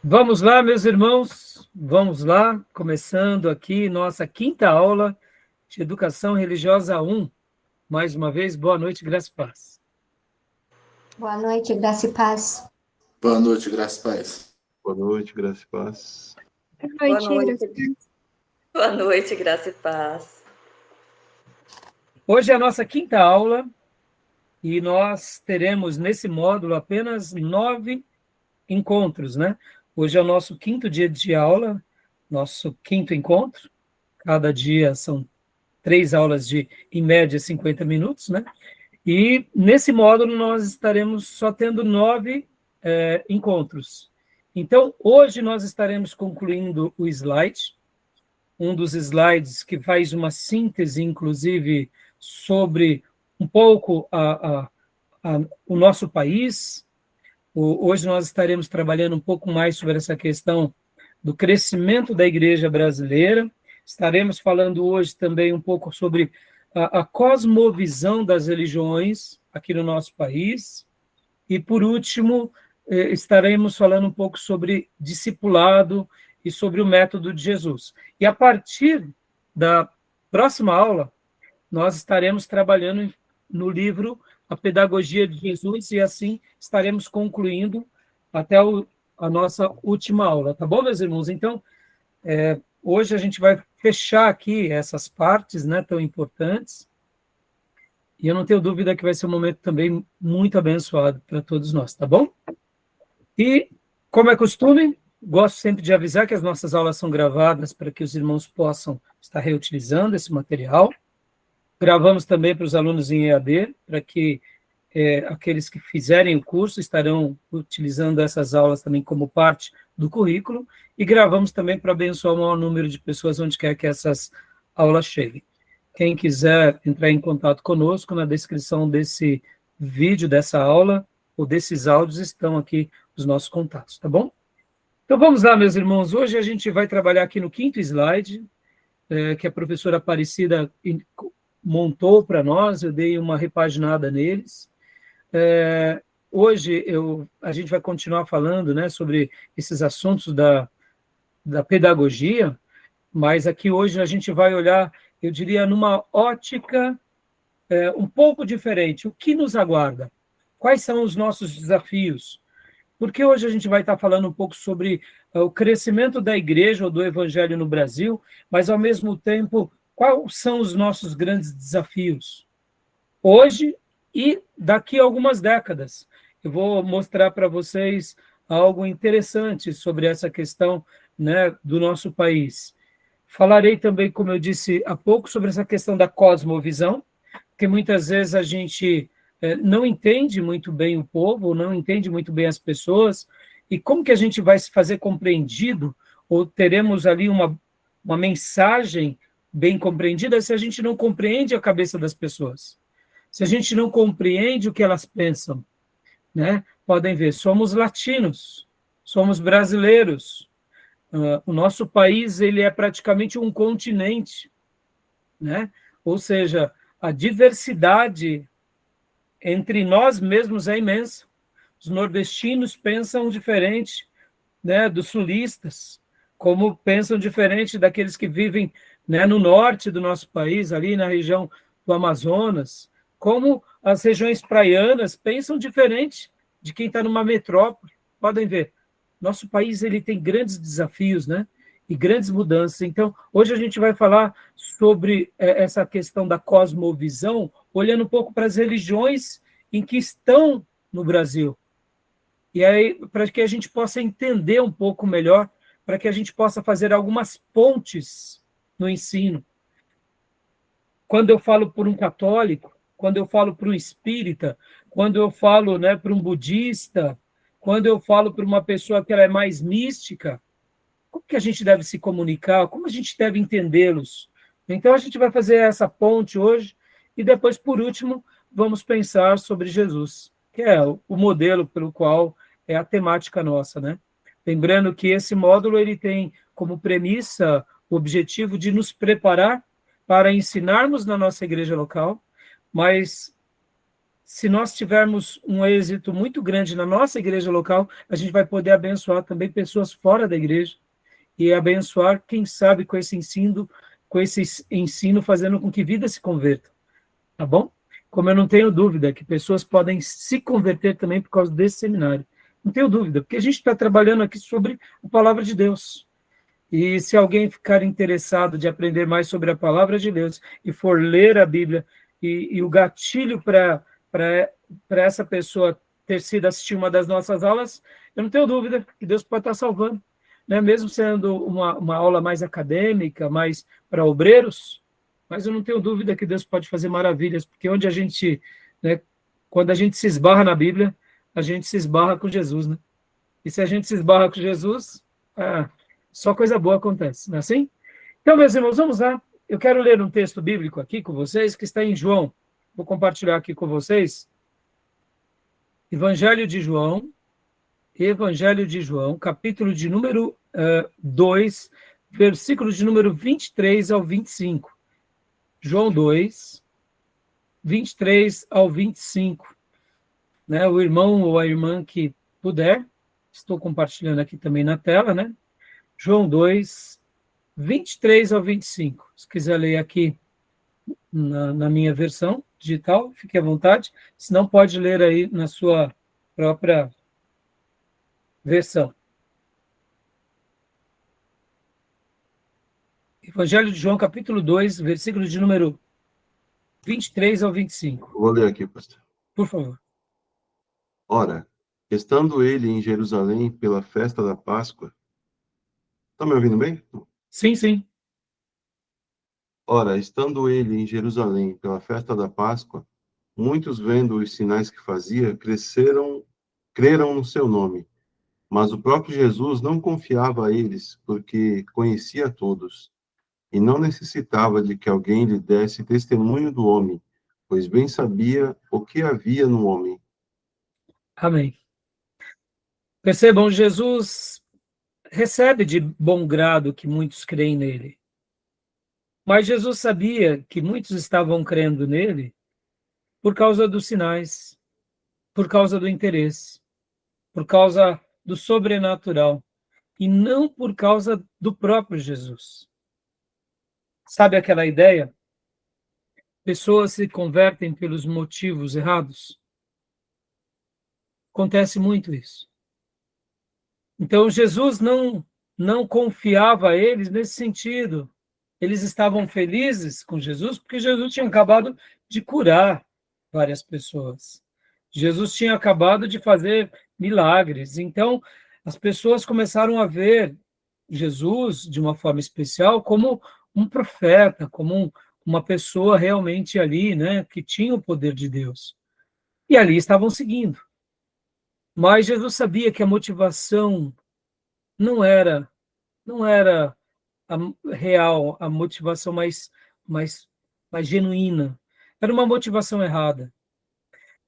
Vamos lá, meus irmãos, vamos lá, começando aqui nossa quinta aula de Educação Religiosa 1. Mais uma vez, boa noite, graça e paz. Boa noite, graça e paz. Boa noite, graça e paz. Boa noite, graça e paz. Boa noite. Boa noite, graça e paz. Hoje é a nossa quinta aula e nós teremos nesse módulo apenas 9 encontros, né? Hoje é o nosso quinto dia de aula, nosso quinto encontro. Cada dia são 3 aulas de, em média, 50 minutos, né? E nesse módulo nós estaremos só tendo 9 encontros. Então, hoje nós estaremos concluindo o slide, um dos slides que faz uma síntese, inclusive, sobre um pouco o nosso país. Hoje nós estaremos trabalhando um pouco mais sobre essa questão do crescimento da igreja brasileira. Estaremos falando hoje também um pouco sobre a cosmovisão das religiões aqui no nosso país. E, por último, estaremos falando um pouco sobre discipulado e sobre o método de Jesus. E a partir da próxima aula, nós estaremos trabalhando no livro A Pedagogia de Jesus e assim estaremos concluindo até a nossa última aula, tá bom, meus irmãos? Então, hoje a gente vai fechar aqui essas partes, né, tão importantes, e eu não tenho dúvida que vai ser um momento também muito abençoado para todos nós, tá bom? E, como é costume, gosto sempre de avisar que as nossas aulas são gravadas para que os irmãos possam estar reutilizando esse material. Gravamos também para os alunos em EAD, para que aqueles que fizerem o curso estarão utilizando essas aulas também como parte do currículo, e gravamos também para abençoar o maior número de pessoas onde quer que essas aulas cheguem. Quem quiser entrar em contato conosco, na descrição desse vídeo, dessa aula, ou desses áudios, estão aqui os nossos contatos, tá bom? Então vamos lá, meus irmãos. Hoje a gente vai trabalhar aqui no quinto slide, que a professora Aparecida montou para nós, eu dei uma repaginada neles. Hoje a gente vai continuar falando, né, sobre esses assuntos da pedagogia, mas aqui hoje a gente vai olhar, eu diria, numa ótica um pouco diferente. O que nos aguarda? Quais são os nossos desafios? Porque hoje a gente vai estar falando um pouco sobre o crescimento da igreja ou do evangelho no Brasil, mas, ao mesmo tempo, quais são os nossos grandes desafios? Hoje e daqui a algumas décadas. Eu vou mostrar para vocês algo interessante sobre essa questão, né, do nosso país. Falarei também, como eu disse há pouco, sobre essa questão da cosmovisão, porque muitas vezes a gente não entende muito bem o povo, não entende muito bem as pessoas, e como que a gente vai se fazer compreendido, ou teremos ali uma mensagem bem compreendida, se a gente não compreende a cabeça das pessoas, se a gente não compreende o que elas pensam, né? Podem ver, somos latinos, somos brasileiros, o nosso país ele é praticamente um continente, né? Ou seja, a diversidade entre nós mesmos é imensa. Os nordestinos pensam diferente, né, dos sulistas, como pensam diferente daqueles que vivem, né, no norte do nosso país, ali na região do Amazonas, como as regiões praianas pensam diferente de quem está numa metrópole. Podem ver, nosso país ele tem grandes desafios, né, e grandes mudanças. Então, hoje a gente vai falar sobre essa questão da cosmovisão, olhando um pouco para as religiões em que estão no Brasil. E aí, para que a gente possa entender um pouco melhor, para que a gente possa fazer algumas pontes no ensino. Quando eu falo por um católico, quando eu falo para um espírita, quando eu falo, né, para um budista, quando eu falo para uma pessoa que ela é mais mística, como que a gente deve se comunicar? Como a gente deve entendê-los? Então, a gente vai fazer essa ponte hoje e depois, por último, vamos pensar sobre Jesus, que é o modelo pelo qual é a temática nossa, né? Lembrando que esse módulo ele tem como premissa o objetivo de nos preparar para ensinarmos na nossa igreja local, mas se nós tivermos um êxito muito grande na nossa igreja local, a gente vai poder abençoar também pessoas fora da igreja e abençoar, quem sabe, com esse ensino fazendo com que vidas se convertam, tá bom? Como eu não tenho dúvida que pessoas podem se converter também por causa desse seminário. Não tenho dúvida, porque a gente está trabalhando aqui sobre a palavra de Deus. E se alguém ficar interessado de aprender mais sobre a palavra de Deus e for ler a Bíblia, e o gatilho para essa pessoa ter sido assistir uma das nossas aulas, eu não tenho dúvida que Deus pode estar salvando. Né? Mesmo sendo uma aula mais acadêmica, mais para obreiros, mas eu não tenho dúvida que Deus pode fazer maravilhas, porque onde a gente, né, quando a gente se esbarra na Bíblia, a gente se esbarra com Jesus, né? E se a gente se esbarra com Jesus, só coisa boa acontece, não é assim? Então, meus irmãos, vamos lá. Eu quero ler um texto bíblico aqui com vocês, que está em João. Vou compartilhar aqui com vocês. Evangelho de João, capítulo de número 2, versículos de número 23 ao 25. João 2, 23 ao 25. Né? O irmão ou a irmã que puder, estou compartilhando aqui também na tela, né? João 2, 23 ao 25. Se quiser ler aqui na minha versão digital, fique à vontade. Se não, pode ler aí na sua própria versão. Evangelho de João, capítulo 2, versículos de número 23 ao 25. Vou ler aqui, pastor. Por favor. Ora, estando ele em Jerusalém pela festa da Páscoa... Está me ouvindo bem? Sim, sim. Ora, estando ele em Jerusalém pela festa da Páscoa, muitos, vendo os sinais que fazia, creram no seu nome. Mas o próprio Jesus não confiava a eles, porque conhecia todos, e não necessitava de que alguém lhe desse testemunho do homem, pois bem sabia o que havia no homem. Amém. Percebam, Jesus recebe de bom grado que muitos creem nele. Mas Jesus sabia que muitos estavam crendo nele por causa dos sinais, por causa do interesse, por causa do sobrenatural, e não por causa do próprio Jesus. Sabe aquela ideia? Pessoas se convertem pelos motivos errados. Acontece muito isso. Então, Jesus não confiava a eles nesse sentido. Eles estavam felizes com Jesus porque Jesus tinha acabado de curar várias pessoas. Jesus tinha acabado de fazer milagres. Então, as pessoas começaram a ver Jesus, de uma forma especial, como um profeta, como uma pessoa realmente ali, né, que tinha o poder de Deus. E ali estavam seguindo. Mas Jesus sabia que a motivação não era a real, a motivação mais genuína. Era uma motivação errada.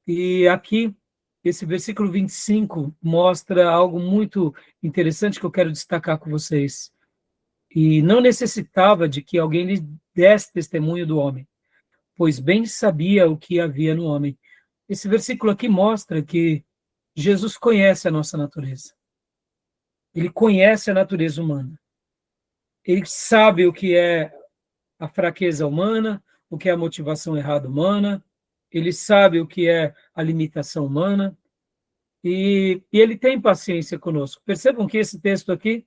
E aqui, esse versículo 25 mostra algo muito interessante que eu quero destacar com vocês. E não necessitava de que alguém lhe desse testemunho do homem, pois bem sabia o que havia no homem. Esse versículo aqui mostra que Jesus conhece a nossa natureza. Ele conhece a natureza humana. Ele sabe o que é a fraqueza humana, o que é a motivação errada humana, ele sabe o que é a limitação humana, e ele tem paciência conosco. Percebam que esse texto aqui,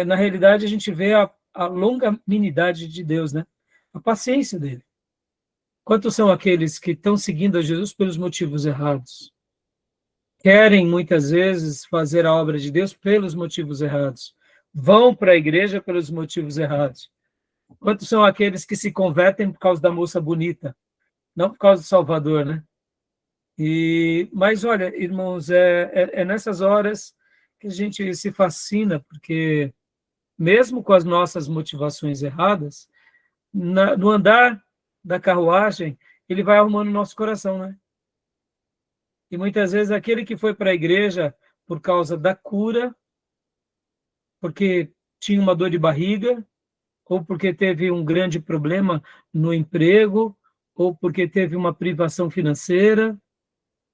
na realidade, a gente vê a longanimidade de Deus, né? A paciência dele. Quantos são aqueles que estão seguindo a Jesus pelos motivos errados? Querem, muitas vezes, fazer a obra de Deus pelos motivos errados. Vão para a igreja pelos motivos errados. Quantos são aqueles que se convertem por causa da moça bonita? Não por causa do Salvador, né? Mas, olha, irmãos, é nessas horas que a gente se fascina, porque mesmo com as nossas motivações erradas, no andar da carruagem, ele vai arrumando o nosso coração, né? E muitas vezes aquele que foi para a igreja por causa da cura, porque tinha uma dor de barriga, ou porque teve um grande problema no emprego, ou porque teve uma privação financeira,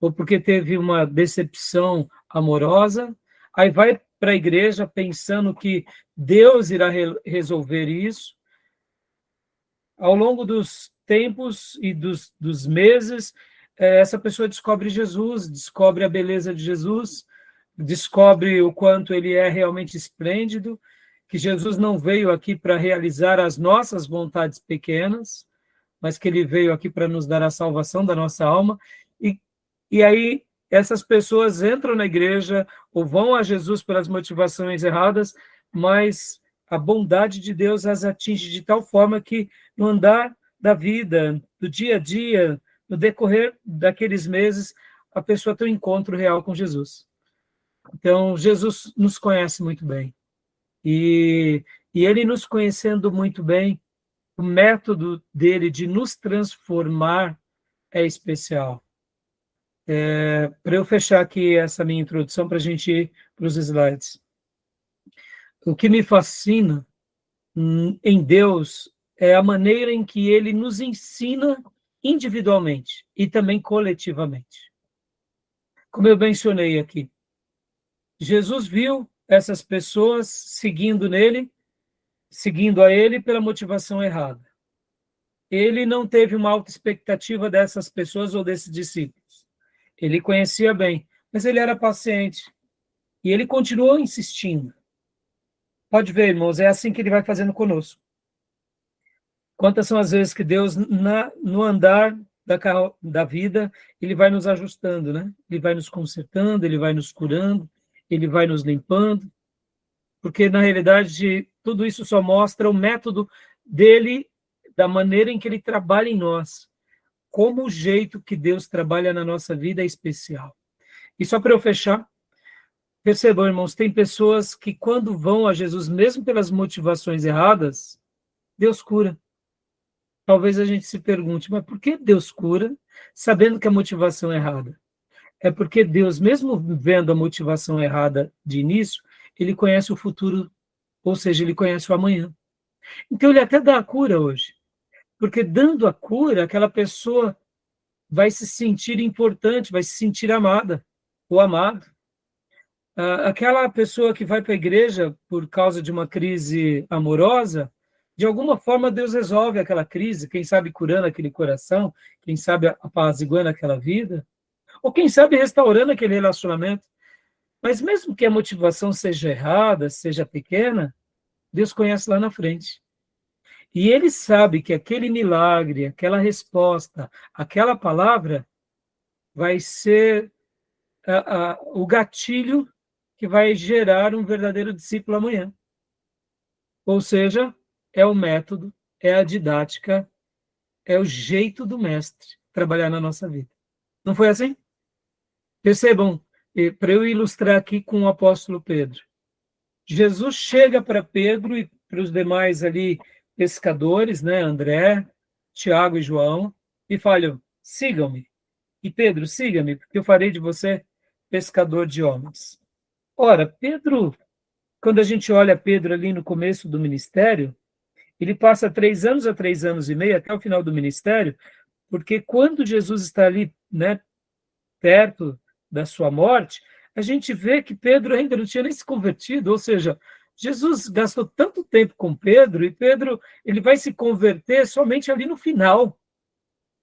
ou porque teve uma decepção amorosa, aí vai para a igreja pensando que Deus irá resolver isso. Ao longo dos tempos e dos meses, essa pessoa descobre Jesus, descobre a beleza de Jesus, descobre o quanto ele é realmente esplêndido, que Jesus não veio aqui para realizar as nossas vontades pequenas, mas que ele veio aqui para nos dar a salvação da nossa alma. E aí essas pessoas entram na igreja ou vão a Jesus pelas motivações erradas, mas a bondade de Deus as atinge de tal forma que no andar da vida, do dia a dia, no decorrer daqueles meses, a pessoa tem um encontro real com Jesus. Então, Jesus nos conhece muito bem. E ele nos conhecendo muito bem, o método dele de nos transformar é especial. Para eu fechar aqui essa minha introdução, para a gente ir para os slides. O que me fascina em Deus é a maneira em que ele nos ensina individualmente e também coletivamente. Como eu mencionei aqui, Jesus viu essas pessoas seguindo a ele pela motivação errada. Ele não teve uma alta expectativa dessas pessoas ou desses discípulos. Ele conhecia bem, mas ele era paciente. E ele continuou insistindo. Pode ver, irmãos, é assim que ele vai fazendo conosco. Quantas são as vezes que Deus, no andar da vida, ele vai nos ajustando, né? Ele vai nos consertando, ele vai nos curando, ele vai nos limpando, porque, na realidade, tudo isso só mostra o método dele, da maneira em que ele trabalha em nós, como o jeito que Deus trabalha na nossa vida é especial. E só para eu fechar, percebam, irmãos, tem pessoas que quando vão a Jesus, mesmo pelas motivações erradas, Deus cura. Talvez a gente se pergunte, mas por que Deus cura, sabendo que a motivação é errada? É porque Deus, mesmo vendo a motivação errada de início, ele conhece o futuro, ou seja, ele conhece o amanhã. Então ele até dá a cura hoje, porque dando a cura, aquela pessoa vai se sentir importante, vai se sentir amada ou amado. Aquela pessoa que vai para a igreja por causa de uma crise amorosa, de alguma forma Deus resolve aquela crise, quem sabe curando aquele coração, quem sabe apaziguando aquela vida, ou quem sabe restaurando aquele relacionamento. Mas mesmo que a motivação seja errada, seja pequena, Deus conhece lá na frente. E ele sabe que aquele milagre, aquela resposta, aquela palavra vai ser o gatilho que vai gerar um verdadeiro discípulo amanhã. Ou seja, é o método, é a didática, é o jeito do mestre trabalhar na nossa vida. Não foi assim? Percebam, para eu ilustrar aqui com o apóstolo Pedro. Jesus chega para Pedro e para os demais ali pescadores, né, André, Tiago e João, e fala, sigam-me. E Pedro, siga-me, porque eu farei de você pescador de homens. Ora, Pedro, quando a gente olha Pedro ali no começo do ministério, ele passa 3 anos a 3 anos e meio até o final do ministério, porque quando Jesus está ali, né, perto da sua morte, a gente vê que Pedro ainda não tinha nem se convertido, ou seja, Jesus gastou tanto tempo com Pedro, e Pedro ele vai se converter somente ali no final.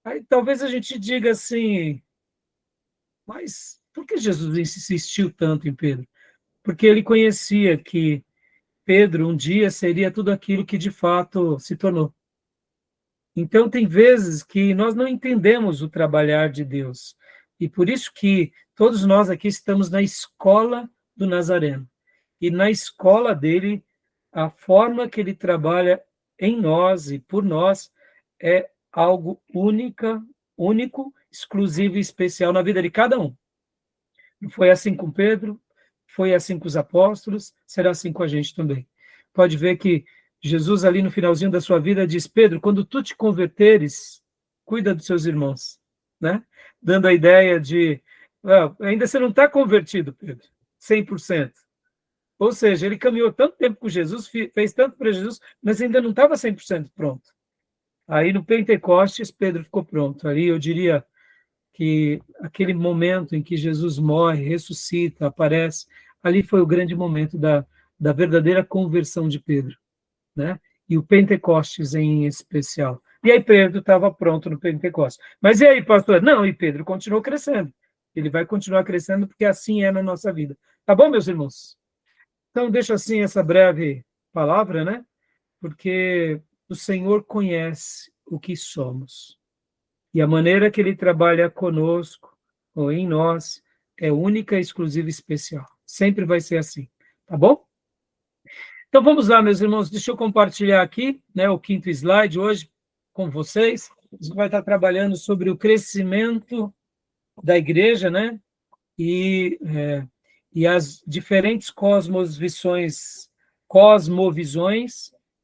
Aí talvez a gente diga assim, mas por que Jesus insistiu tanto em Pedro? Porque ele conhecia que Pedro um dia seria tudo aquilo que de fato se tornou. Então tem vezes que nós não entendemos o trabalhar de Deus. E por isso que todos nós aqui estamos na escola do Nazareno. E na escola dele, a forma que ele trabalha em nós e por nós é algo único, exclusivo e especial na vida de cada um. Foi assim com Pedro, foi assim com os apóstolos, será assim com a gente também. Pode ver que Jesus ali no finalzinho da sua vida diz, Pedro, quando tu te converteres, cuida dos seus irmãos, né? Dando a ideia de, ainda você não está convertido, Pedro, 100%. Ou seja, ele caminhou tanto tempo com Jesus, fez tanto para Jesus, mas ainda não estava 100% pronto. Aí no Pentecostes, Pedro ficou pronto. Aí eu diria, que aquele momento em que Jesus morre, ressuscita, aparece, ali foi o grande momento da verdadeira conversão de Pedro, né? E o Pentecostes em especial. E aí Pedro estava pronto no Pentecostes. Mas e aí, pastor? Não, e Pedro continuou crescendo. Ele vai continuar crescendo porque assim é na nossa vida. Tá bom, meus irmãos? Então, deixo assim essa breve palavra, né? Porque o Senhor conhece o que somos. E a maneira que Ele trabalha conosco, ou em nós, é única, exclusiva e especial. Sempre vai ser assim. Tá bom? Então, vamos lá, meus irmãos. Deixa eu compartilhar aqui, né, o 5º slide hoje com vocês. A gente vai estar trabalhando sobre o crescimento da igreja, né? E as diferentes cosmovisões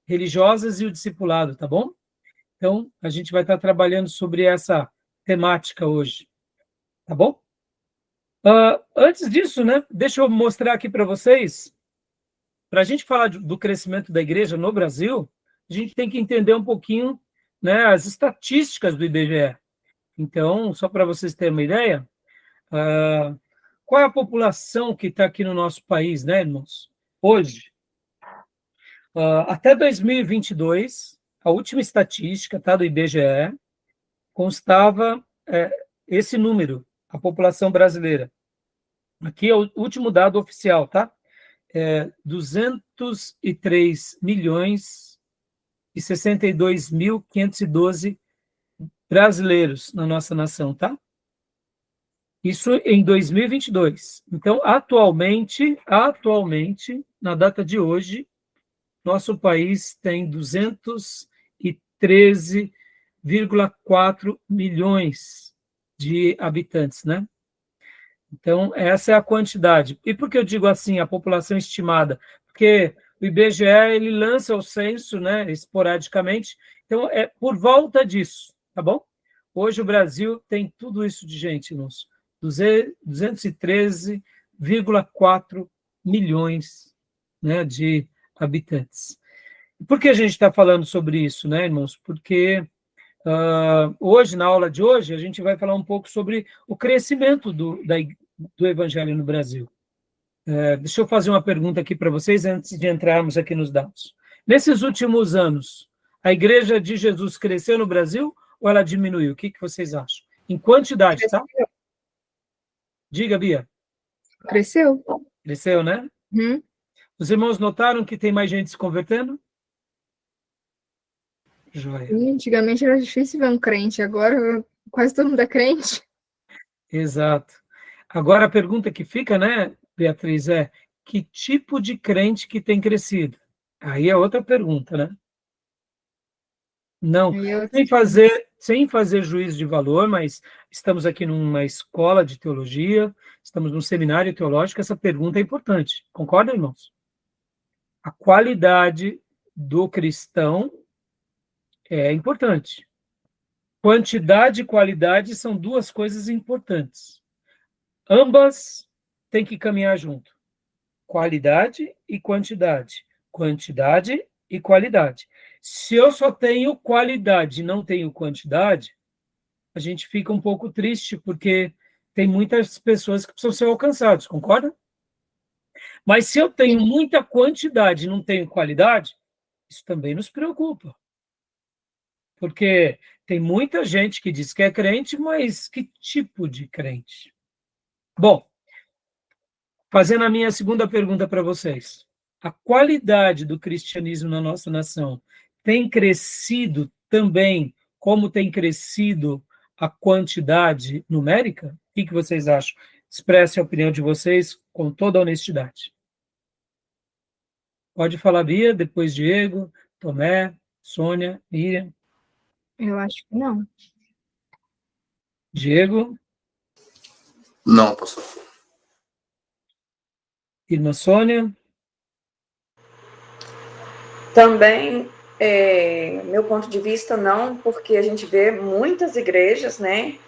religiosas e o discipulado, tá bom? Então, a gente vai estar trabalhando sobre essa temática hoje, tá bom? Antes disso, né, deixa eu mostrar aqui para vocês, para a gente falar do crescimento da igreja no Brasil, a gente tem que entender um pouquinho, né, as estatísticas do IBGE. Então, só para vocês terem uma ideia, qual é a população que está aqui no nosso país, né, irmãos? Hoje, até 2022, a última estatística, tá, do IBGE, constava esse número, a população brasileira. Aqui é o último dado oficial, tá? 203.062.512 brasileiros na nossa nação, tá? Isso em 2022. Então, atualmente, na data de hoje, nosso país tem 213,4 milhões de habitantes, né? Então, essa é a quantidade. E por que eu digo assim, a população estimada? Porque o IBGE, ele lança o censo, né, esporadicamente, então é por volta disso, tá bom? Hoje o Brasil tem tudo isso de gente, irmãos. 213,4 milhões, né, de habitantes. Por que a gente está falando sobre isso, né, irmãos? Porque hoje, na aula de hoje, a gente vai falar um pouco sobre o crescimento do evangelho no Brasil. Deixa eu fazer uma pergunta aqui para vocês, antes de entrarmos aqui nos dados. Nesses últimos anos, a Igreja de Jesus cresceu no Brasil ou ela diminuiu? O que vocês acham? Em quantidade, tá? Diga, Bia. Cresceu. Cresceu, né? Uhum. Os irmãos notaram que tem mais gente se convertendo? Joia. Antigamente era difícil ver um crente, agora quase todo mundo é crente. Exato. Agora a pergunta que fica, né, Beatriz, é que tipo de crente que tem crescido? Aí é outra pergunta, né? Não, sem fazer juízo de valor, mas estamos aqui numa escola de teologia, estamos num seminário teológico, essa pergunta é importante. Concorda, irmãos? A qualidade do cristão é importante. Quantidade e qualidade são duas coisas importantes. Ambas têm que caminhar junto. Qualidade e quantidade. Quantidade e qualidade. Se eu só tenho qualidade e não tenho quantidade, a gente fica um pouco triste, porque tem muitas pessoas que precisam ser alcançadas, concorda? Mas se eu tenho muita quantidade e não tenho qualidade, isso também nos preocupa. Porque tem muita gente que diz que é crente, mas que tipo de crente? Bom, fazendo a minha segunda pergunta para vocês. A qualidade do cristianismo na nossa nação tem crescido também como tem crescido a quantidade numérica? O que vocês acham? Expresse a opinião de vocês com toda a honestidade. Pode falar, Bia, depois Diego, Tomé, Sônia, Miriam. Eu acho que não. Diego? Não, pastor. Irmã Sônia? Também, meu ponto de vista, não, porque a gente vê muitas igrejas, né,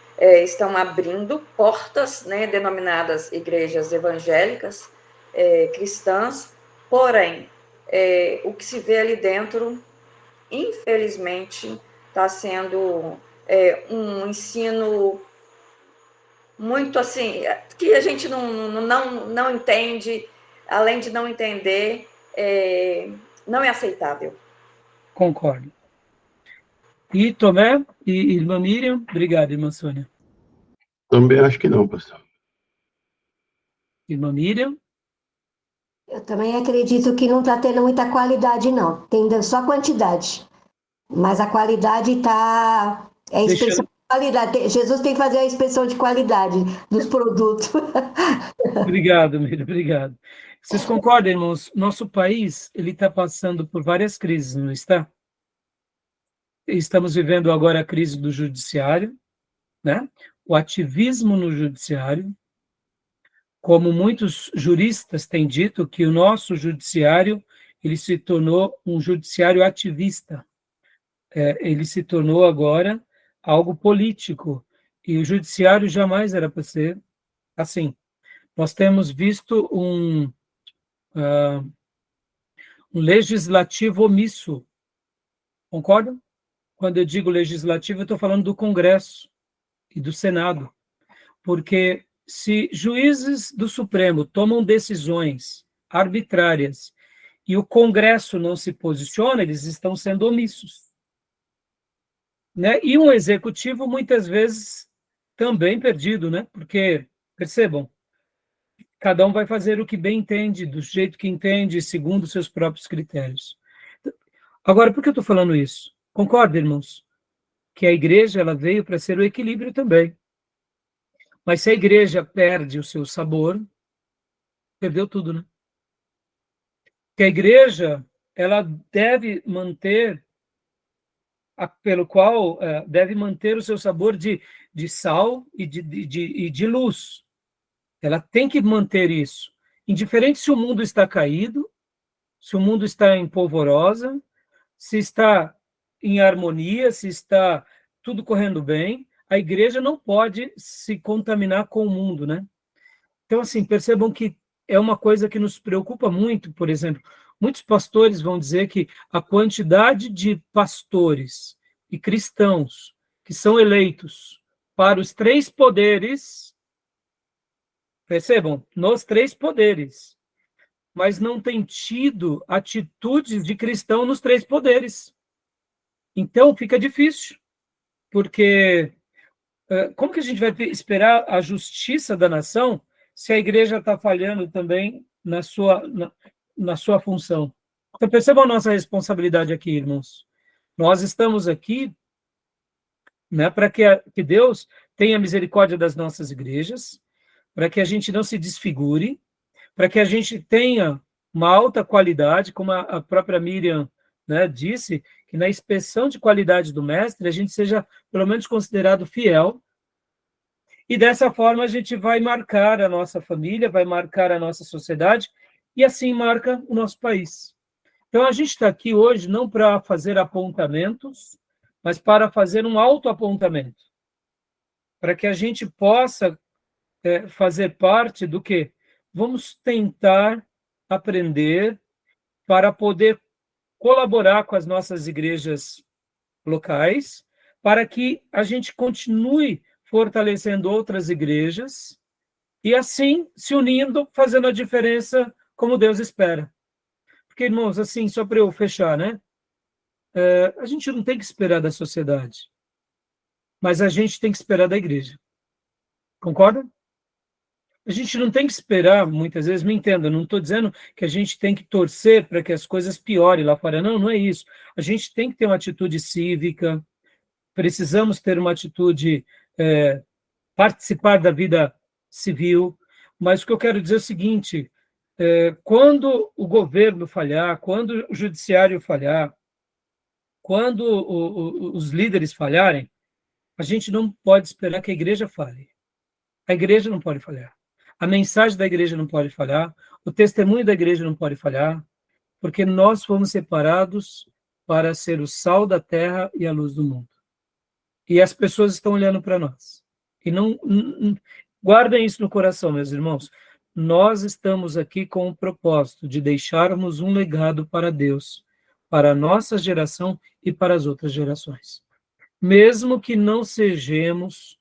estão abrindo portas, né, denominadas igrejas evangélicas, cristãs, porém, o que se vê ali dentro, infelizmente, está sendo um ensino muito assim, que a gente não entende, além de não entender, não é aceitável. Concordo. E Tomé e irmã Miriam? Obrigado, irmã Sônia. Também acho que não, pastor. Irmã Miriam? Eu também acredito que não está tendo muita qualidade, não. Tem só quantidade. Mas a qualidade está... É inspeção de qualidade. Jesus tem que fazer a inspeção de qualidade dos produtos. Obrigado, Miriam, obrigado. Vocês concordam, irmãos? Nosso país, ele está passando por várias crises, não está? Estamos vivendo agora a crise do judiciário, né? O ativismo no judiciário, como muitos juristas têm dito, que o nosso judiciário, ele se tornou um judiciário ativista. Ele se tornou agora algo político, e o judiciário jamais era para ser assim. Nós temos visto um legislativo omisso, concordam? Quando eu digo legislativo, eu estou falando do Congresso e do Senado, porque se juízes do Supremo tomam decisões arbitrárias e o Congresso não se posiciona, eles estão sendo omissos. Né? E um executivo, muitas vezes, também perdido, né? Porque, percebam, cada um vai fazer o que bem entende, do jeito que entende, segundo os seus próprios critérios. Agora, por que eu estou falando isso? Concorda, irmãos? Que a igreja ela veio para ser o equilíbrio também. Mas se a igreja perde o seu sabor, perdeu tudo, né? Que a igreja ela deve manter, pelo qual deve manter o seu sabor de sal e de luz. Ela tem que manter isso. Indiferente se o mundo está caído, se o mundo está em polvorosa, se está em harmonia, se está tudo correndo bem, a igreja não pode se contaminar com o mundo, né? Então, assim, percebam que é uma coisa que nos preocupa muito, por exemplo, muitos pastores vão dizer que a quantidade de pastores e cristãos que são eleitos para os 3 poderes, percebam, nos 3 poderes, mas não tem tido atitudes de cristão nos 3 poderes. Então, fica difícil, porque como que a gente vai esperar a justiça da nação se a igreja está falhando também na sua função? Então, percebam a nossa responsabilidade aqui, irmãos. Nós estamos aqui, né, para que Deus tenha misericórdia das nossas igrejas, para que a gente não se desfigure, para que a gente tenha uma alta qualidade, como a própria Miriam, né, disse, que na inspeção de qualidade do mestre a gente seja pelo menos considerado fiel, e dessa forma a gente vai marcar a nossa família, vai marcar a nossa sociedade, e assim marca o nosso país. Então a gente está aqui hoje não para fazer apontamentos, mas para fazer um autoapontamento, para que a gente possa fazer parte do quê? Vamos tentar aprender para poder colaborar com as nossas igrejas locais, para que a gente continue fortalecendo outras igrejas e assim se unindo, fazendo a diferença como Deus espera. Porque, irmãos, assim, só para eu fechar, né? A gente não tem que esperar da sociedade, mas a gente tem que esperar da igreja. Concorda? A gente não tem que esperar, muitas vezes, me entenda, não estou dizendo que a gente tem que torcer para que as coisas piorem lá fora, não, não é isso. A gente tem que ter uma atitude cívica, precisamos ter uma atitude, participar da vida civil, mas o que eu quero dizer é o seguinte, quando o governo falhar, quando o judiciário falhar, quando os líderes falharem, a gente não pode esperar que a igreja falhe. A igreja não pode falhar. A mensagem da igreja não pode falhar, o testemunho da igreja não pode falhar, porque nós fomos separados para ser o sal da terra e a luz do mundo. E as pessoas estão olhando para nós. E não guardem isso no coração, meus irmãos. Nós estamos aqui com o propósito de deixarmos um legado para Deus, para a nossa geração e para as outras gerações. Mesmo que não sejamos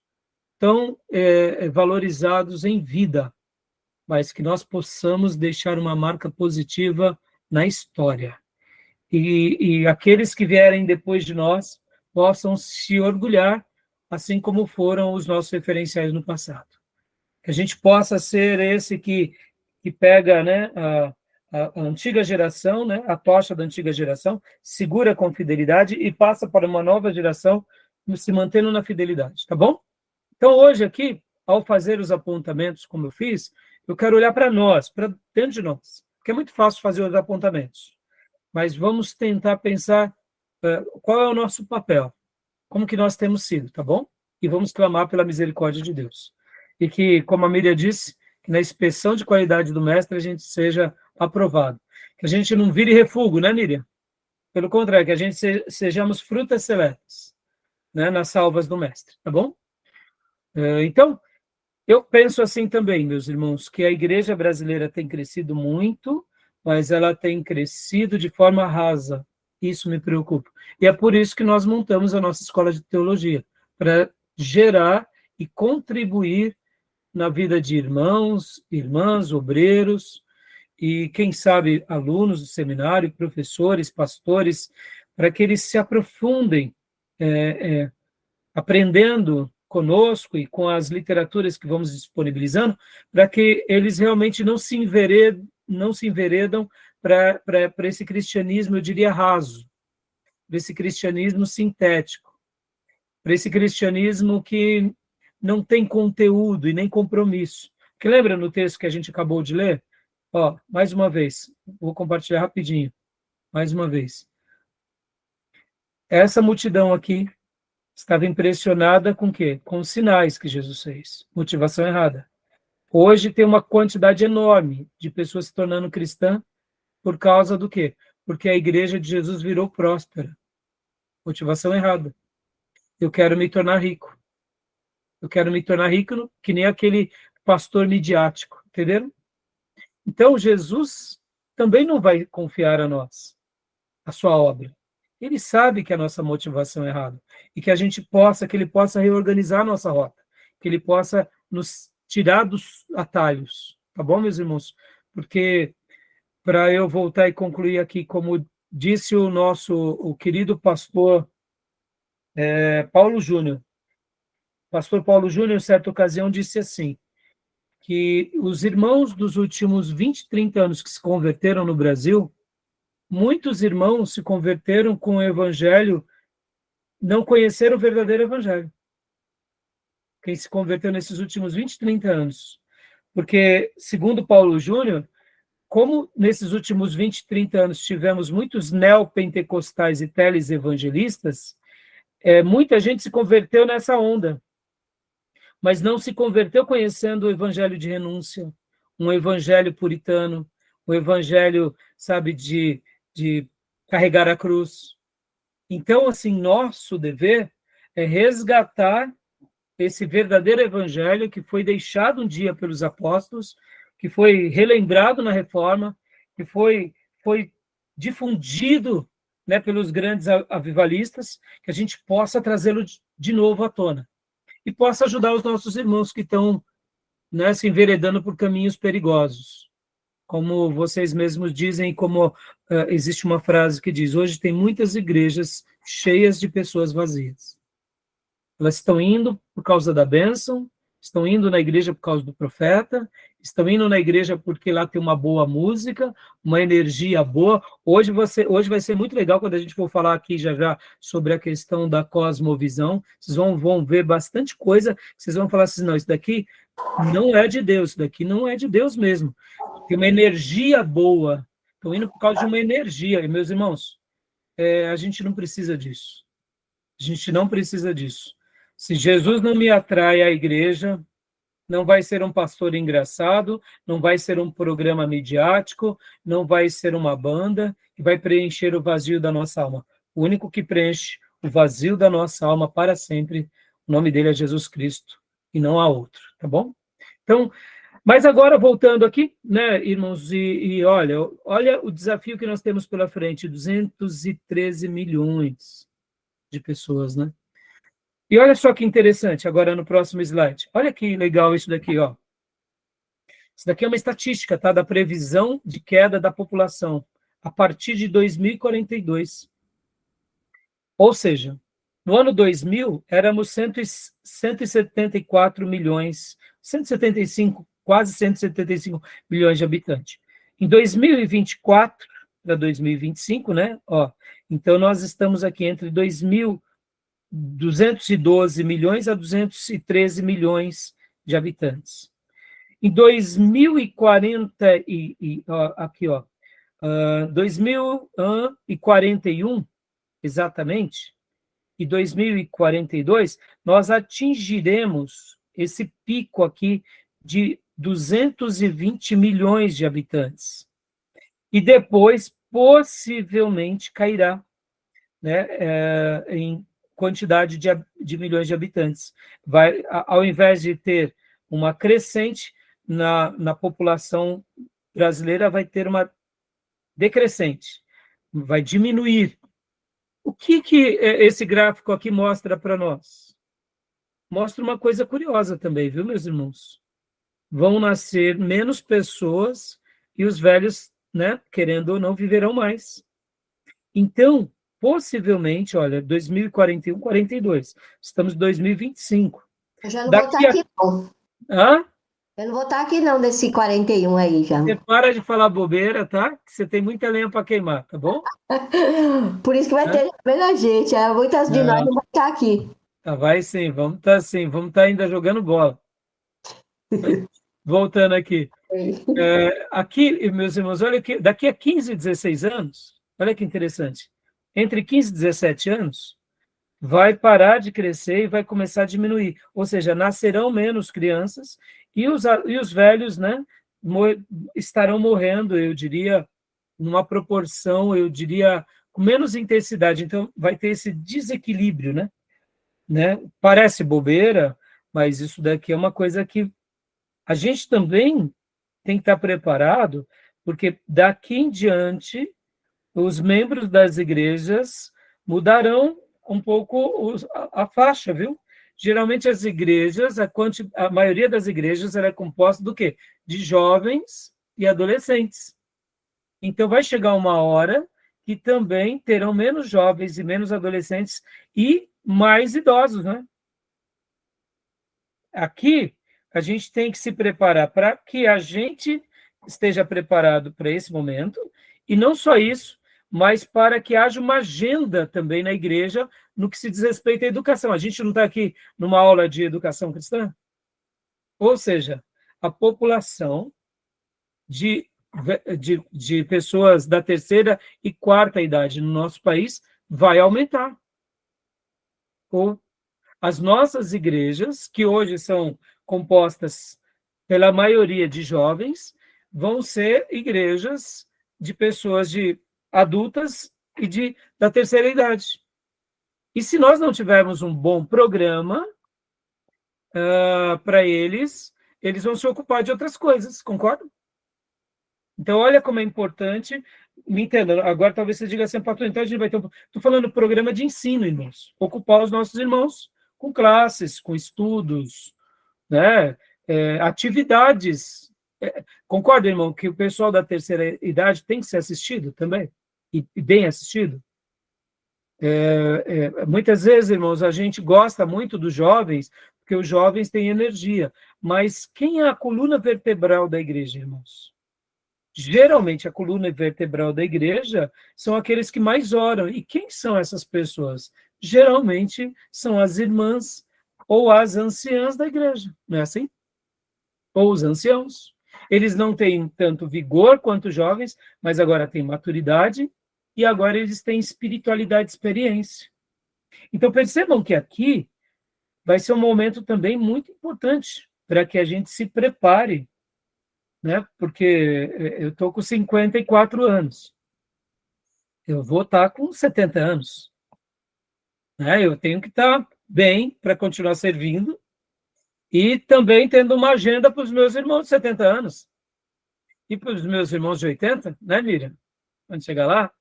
tão valorizados em vida, mas que nós possamos deixar uma marca positiva na história. E aqueles que vierem depois de nós possam se orgulhar, assim como foram os nossos referenciais no passado. Que a gente possa ser esse que pega, né, a antiga geração, né, a tocha da antiga geração, segura com fidelidade e passa para uma nova geração se mantendo na fidelidade, tá bom? Então, hoje aqui, ao fazer os apontamentos, como eu fiz, eu quero olhar para nós, para dentro de nós, porque é muito fácil fazer os apontamentos, mas vamos tentar pensar qual é o nosso papel, como que nós temos sido, tá bom? E vamos clamar pela misericórdia de Deus. E que, como a Miriam disse, que na inspeção de qualidade do mestre a gente seja aprovado. Que a gente não vire refúgio, né, Miriam? Pelo contrário, que a gente sejamos frutas seletas, né, nas salvas do mestre, tá bom? Então, eu penso assim também, meus irmãos, que a igreja brasileira tem crescido muito, mas ela tem crescido de forma rasa. Isso me preocupa. E é por isso que nós montamos a nossa escola de teologia, para gerar e contribuir na vida de irmãos, irmãs, obreiros, e, quem sabe, alunos do seminário, professores, pastores, para que eles se aprofundem, aprendendo conosco e com as literaturas que vamos disponibilizando, para que eles realmente não se enveredam para esse cristianismo, eu diria, raso, para esse cristianismo sintético, para esse cristianismo que não tem conteúdo e nem compromisso. Porque lembra no texto que a gente acabou de ler? Ó, mais uma vez, vou compartilhar rapidinho, mais uma vez. Essa multidão aqui estava impressionada com o quê? Com os sinais que Jesus fez. Motivação errada. Hoje tem uma quantidade enorme de pessoas se tornando cristã por causa do quê? Porque a igreja de Jesus virou próspera. Motivação errada. Eu quero me tornar rico. Eu quero me tornar rico que nem aquele pastor midiático, entenderam? Então, Jesus também não vai confiar a nós a sua obra. Ele sabe que a nossa motivação é errada e que ele possa reorganizar a nossa rota, que ele possa nos tirar dos atalhos, tá bom, meus irmãos? Porque, para eu voltar e concluir aqui, como disse o querido pastor Paulo Júnior, pastor Paulo Júnior, em certa ocasião, disse assim, que os irmãos dos últimos 20, 30 anos que se converteram no Brasil, muitos irmãos se converteram com o evangelho, não conheceram o verdadeiro evangelho. Quem se converteu nesses últimos 20, 30 anos. Porque, segundo Paulo Júnior, como nesses últimos 20, 30 anos tivemos muitos neopentecostais e telesevangelistas, muita gente se converteu nessa onda, mas não se converteu conhecendo o evangelho de renúncia, um evangelho puritano, um evangelho, sabe, de carregar a cruz. Então, assim, nosso dever é resgatar esse verdadeiro evangelho que foi deixado um dia pelos apóstolos, que foi relembrado na Reforma, que foi difundido, né, pelos grandes avivalistas, que a gente possa trazê-lo de novo à tona. E possa ajudar os nossos irmãos que estão, né, se enveredando por caminhos perigosos. Como vocês mesmos dizem, como existe uma frase que diz, hoje tem muitas igrejas cheias de pessoas vazias. Elas estão indo por causa da bênção, estão indo na igreja por causa do profeta, estão indo na igreja porque lá tem uma boa música, uma energia boa. Hoje vai ser muito legal quando a gente for falar aqui já sobre a questão da cosmovisão. Vocês vão ver bastante coisa, vocês vão falar assim, não, isso daqui não é de Deus, isso daqui não é de Deus mesmo. Tem uma energia boa, estão indo por causa de uma energia. E, meus irmãos, a gente não precisa disso. A gente não precisa disso. Se Jesus não me atrai à igreja, não vai ser um pastor engraçado, não vai ser um programa midiático, não vai ser uma banda que vai preencher o vazio da nossa alma. O único que preenche o vazio da nossa alma para sempre, o nome dele é Jesus Cristo, e não há outro, tá bom? Então, mas agora, voltando aqui, né, irmãos, e olha o desafio que nós temos pela frente, 213 milhões de pessoas, né? E olha só que interessante, agora no próximo slide. Olha que legal isso daqui, ó. Isso daqui é uma estatística, tá? Da previsão de queda da população a partir de 2042. Ou seja, no ano 2000, éramos 174 milhões, 175, quase 175 milhões de habitantes. Em 2024 para 2025, né? Ó, então, nós estamos aqui entre 212 milhões a 213 milhões de habitantes. Em 2040, aqui, ó, 2041, exatamente, e 2042, nós atingiremos esse pico aqui de 220 milhões de habitantes. E depois, possivelmente, cairá, né, em quantidade de milhões de habitantes. Vai, ao invés de ter uma crescente na população brasileira, vai ter uma decrescente, vai diminuir. O que esse gráfico aqui mostra para nós? Mostra uma coisa curiosa também, viu, meus irmãos? Vão nascer menos pessoas e os velhos, né, querendo ou não, viverão mais. Então, possivelmente, olha, 2041, 42. Estamos em 2025. Eu já não vou estar aqui, não. Hã? Eu não vou estar aqui, não, desse 41 aí já. Você para de falar bobeira, tá? Que você tem muita lenha para queimar, tá bom? Por isso que vai ter menos gente. Muitas de nós não vão estar aqui. Tá, vai sim, vamos estar ainda jogando bola. Voltando aqui. Aqui, meus irmãos, olha que daqui a 15, 16 anos, olha que interessante, entre 15 e 17 anos, vai parar de crescer e vai começar a diminuir, ou seja, nascerão menos crianças e os velhos, né, estarão morrendo, eu diria, numa proporção, eu diria, com menos intensidade, então vai ter esse desequilíbrio, né? Parece bobeira, mas isso daqui é uma coisa que a gente também tem que estar preparado, porque daqui em diante os membros das igrejas mudarão um pouco a faixa, viu? Geralmente as igrejas, a maioria das igrejas ela é composta do quê? De jovens e adolescentes. Então vai chegar uma hora que também terão menos jovens e menos adolescentes e mais idosos, né? Aqui a gente tem que se preparar para que a gente esteja preparado para esse momento, e não só isso, mas para que haja uma agenda também na igreja no que se diz respeito à educação. A gente não está aqui numa aula de educação cristã? Ou seja, a população de pessoas da terceira e quarta idade no nosso país vai aumentar. Ou as nossas igrejas, que hoje são compostas pela maioria de jovens, vão ser igrejas de pessoas adultas e da terceira idade. E se nós não tivermos um bom programa para eles vão se ocupar de outras coisas, concordam? Então, olha como é importante, me entenda, agora talvez você diga assim, pastor, então a gente vai ter estou falando programa de ensino, irmãos, ocupar os nossos irmãos com classes, com estudos, né? Atividades. Concorda, irmão, que o pessoal da terceira idade tem que ser assistido também? E bem assistido? Muitas vezes, irmãos, a gente gosta muito dos jovens, porque os jovens têm energia, mas quem é a coluna vertebral da igreja, irmãos? Geralmente, a coluna vertebral da igreja são aqueles que mais oram. E quem são essas pessoas? Geralmente, são as irmãs ou as anciãs da igreja, não é assim? Ou os anciãos. Eles não têm tanto vigor quanto os jovens, mas agora têm maturidade e agora eles têm espiritualidade e experiência. Então, percebam que aqui vai ser um momento também muito importante para que a gente se prepare, né? Porque eu estou com 54 anos. Eu vou estar com 70 anos. Né? Eu tenho que estar bem para continuar servindo e também tendo uma agenda para os meus irmãos de 70 anos. E para os meus irmãos de 80, né, Miriam? Quando chegar lá.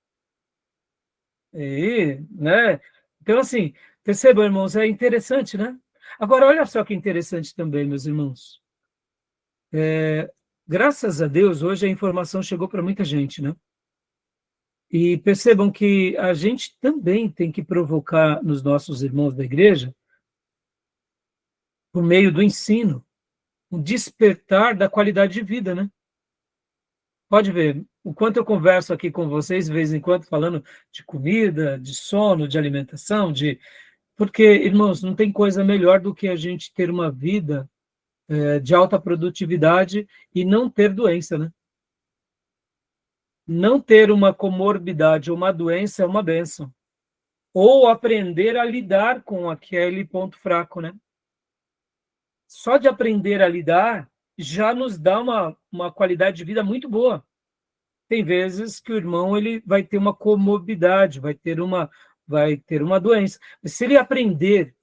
Né? Então, assim, Percebam, irmãos, é interessante, né? Agora, olha só que interessante também, meus irmãos. Graças a Deus, hoje a informação chegou para muita gente, né? E percebam que a gente também tem que provocar nos nossos irmãos da igreja, por meio do ensino, um despertar da qualidade de vida, né? Pode ver, o quanto eu converso aqui com vocês, de vez em quando, falando de comida, de sono, de alimentação, Porque, irmãos, não tem coisa melhor do que a gente ter uma vida de alta produtividade e não ter doença, né? Não ter uma comorbidade ou uma doença é uma bênção. Ou aprender a lidar com aquele ponto fraco, né? Só de aprender a lidar já nos dá uma qualidade de vida muito boa. Tem vezes que o irmão ele vai ter uma comorbidade, vai ter uma doença. Mas se ele aprender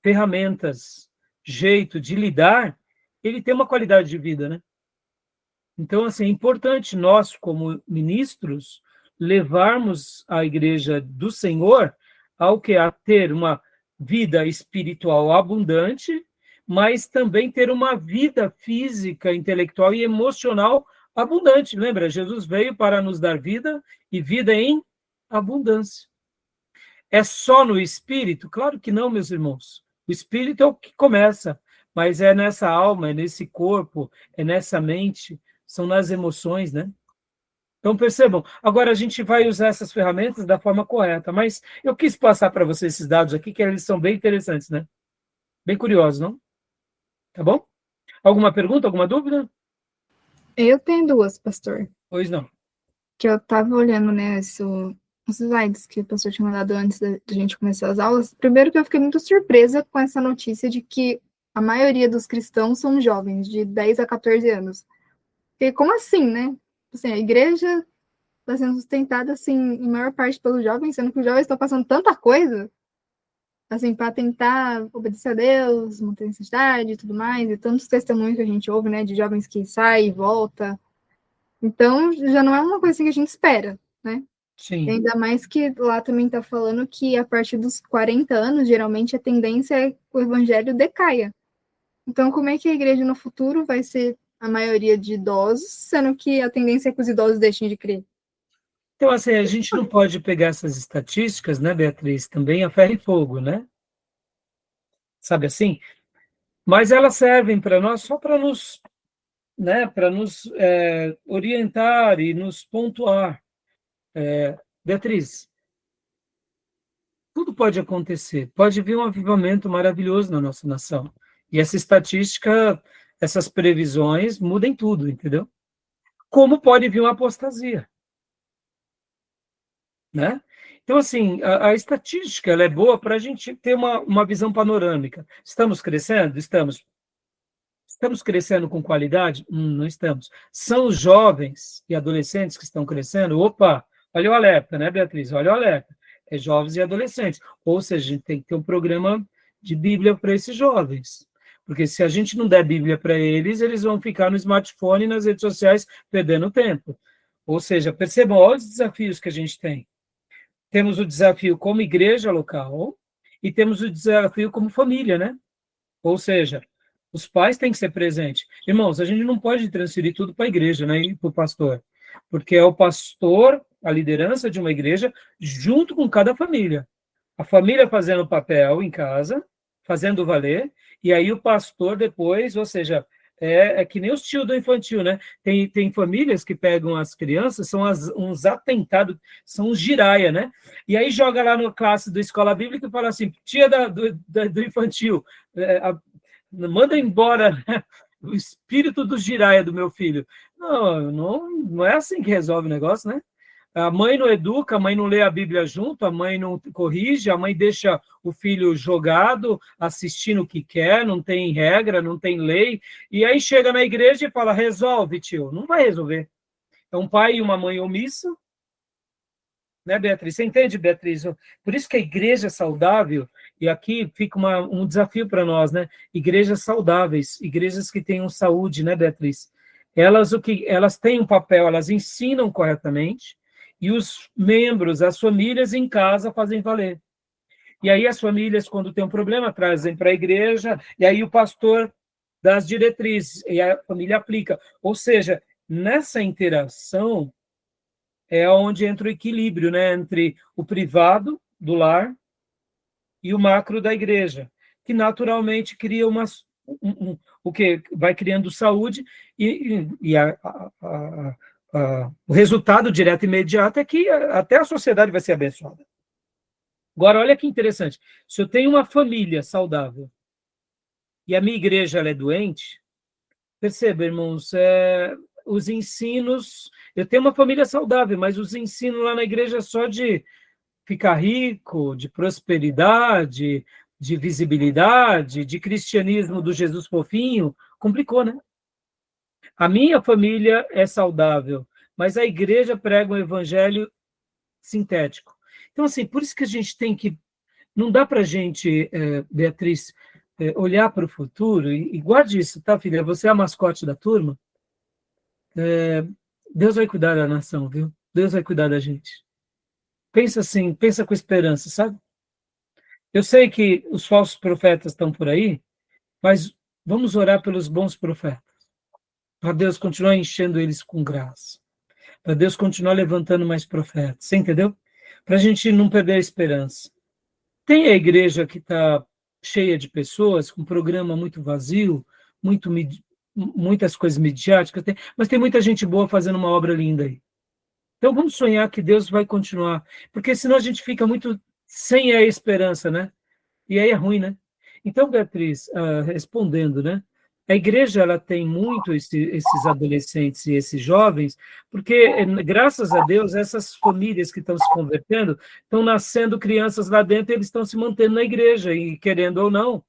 ferramentas, jeito de lidar, ele tem uma qualidade de vida, né? Então, assim, é importante nós, como ministros, levarmos a igreja do Senhor ao que? A ter uma vida espiritual abundante, mas também ter uma vida física, intelectual e emocional abundante. Lembra? Jesus veio para nos dar vida e vida em abundância. É só no espírito? Claro que não, meus irmãos. O espírito é o que começa, mas é nessa alma, é nesse corpo, é nessa mente, são nas emoções, né? Então, percebam, agora a gente vai usar essas ferramentas da forma correta, mas eu quis passar para vocês esses dados aqui, que eles são bem interessantes, né? Bem curiosos, não? Tá bom? Alguma pergunta, alguma dúvida? Eu tenho duas, pastor. Pois não. Que eu tava olhando, né, os slides que o pastor tinha mandado antes da gente começar as aulas. Primeiro que eu fiquei muito surpresa com essa notícia de que a maioria dos cristãos são jovens, de 10 a 14 anos. Porque como assim, né? Assim, a igreja está sendo sustentada, assim, em maior parte pelos jovens, sendo que os jovens estão passando tanta coisa, assim, para tentar obedecer a Deus, manter a santidade e tudo mais, e tantos testemunhos que a gente ouve, né, de jovens que saem e voltam. Então, já não é uma coisa assim que a gente espera, né? Sim. E ainda mais que lá também está falando que a partir dos 40 anos, geralmente a tendência é que o evangelho decaia. Então, como é que a igreja no futuro vai ser a maioria de idosos, sendo que a tendência é que os idosos deixem de crer? Então, assim, a gente não pode pegar essas estatísticas, né, Beatriz, também a ferro e fogo, né? Sabe assim? Mas elas servem para nós só para nos, né, para nos orientar e nos pontuar. Beatriz, tudo pode acontecer, pode vir um avivamento maravilhoso na nossa nação. E essa estatística, essas previsões mudem tudo, entendeu? Como pode vir uma apostasia, né? Então, assim, a estatística ela é boa para a gente ter uma visão panorâmica. Estamos crescendo? Estamos. Estamos crescendo com qualidade? Não estamos. São os jovens e adolescentes que estão crescendo? Opa, olha o alerta, né, Beatriz? Olha o alerta. É jovens e adolescentes. Ou seja, a gente tem que ter um programa de Bíblia para esses jovens. Porque se a gente não der Bíblia para eles, eles vão ficar no smartphone e nas redes sociais perdendo tempo. Ou seja, percebam, olha os desafios que a gente tem. Temos o desafio como igreja local e temos o desafio como família, né? Ou seja, os pais têm que ser presentes. Irmãos, a gente não pode transferir tudo para a igreja, né, e para o pastor, porque é o pastor, a liderança de uma igreja, junto com cada família. A família fazendo o papel em casa, fazendo valer, e aí o pastor depois, ou seja, é que nem os tios do infantil, né? Tem famílias que pegam as crianças, são uns atentados, são uns giraia, né? E aí joga lá na classe da escola bíblica e fala assim, tia do infantil, manda embora, né, o espírito do giraia do meu filho. Não é assim que resolve o negócio, né? A mãe não educa, a mãe não lê a Bíblia junto, a mãe não corrige, a mãe deixa o filho jogado, assistindo o que quer, não tem regra, não tem lei, e aí chega na igreja e fala, resolve, tio. Não vai resolver. É um pai e uma mãe omissa, né, Beatriz? Você entende, Beatriz? Por isso que a igreja é saudável, e aqui fica um desafio para nós, né? Igrejas saudáveis, igrejas que tenham saúde, né, Beatriz? Elas têm um papel, elas ensinam corretamente, e os membros, as famílias em casa fazem valer. E aí as famílias, quando tem um problema, trazem para a igreja, e aí o pastor dá as diretrizes, e a família aplica. Ou seja, nessa interação é onde entra o equilíbrio, né, entre o privado do lar e o macro da igreja, que naturalmente cria o que vai criando saúde, e o resultado direto e imediato é que até a sociedade vai ser abençoada. Agora, olha que interessante. Se eu tenho uma família saudável e a minha igreja ela é doente, perceba, irmãos, os ensinos... Eu tenho uma família saudável, mas os ensinos lá na igreja só de ficar rico, de prosperidade, de visibilidade, de cristianismo do Jesus fofinho, complicou, né? A minha família é saudável, mas a igreja prega um evangelho sintético. Então, assim, por isso que a gente tem que... Não dá para a gente, Beatriz, olhar para o futuro, e guarde isso, tá, filha? Você é a mascote da turma. Deus vai cuidar da nação, viu? Deus vai cuidar da gente. Pensa assim, pensa com esperança, sabe? Eu sei que os falsos profetas estão por aí, mas vamos orar pelos bons profetas, para Deus continuar enchendo eles com graça, para Deus continuar levantando mais profetas, você entendeu? Para a gente não perder a esperança. Tem a igreja que está cheia de pessoas, com um programa muito vazio, muitas coisas midiáticas, mas tem muita gente boa fazendo uma obra linda aí. Então vamos sonhar que Deus vai continuar, porque senão a gente fica muito sem a esperança, né? E aí é ruim, né? Então, Beatriz, respondendo, né? A igreja ela tem muito esses adolescentes e esses jovens, porque, graças a Deus, essas famílias que estão se convertendo estão nascendo crianças lá dentro e eles estão se mantendo na igreja, e querendo ou não,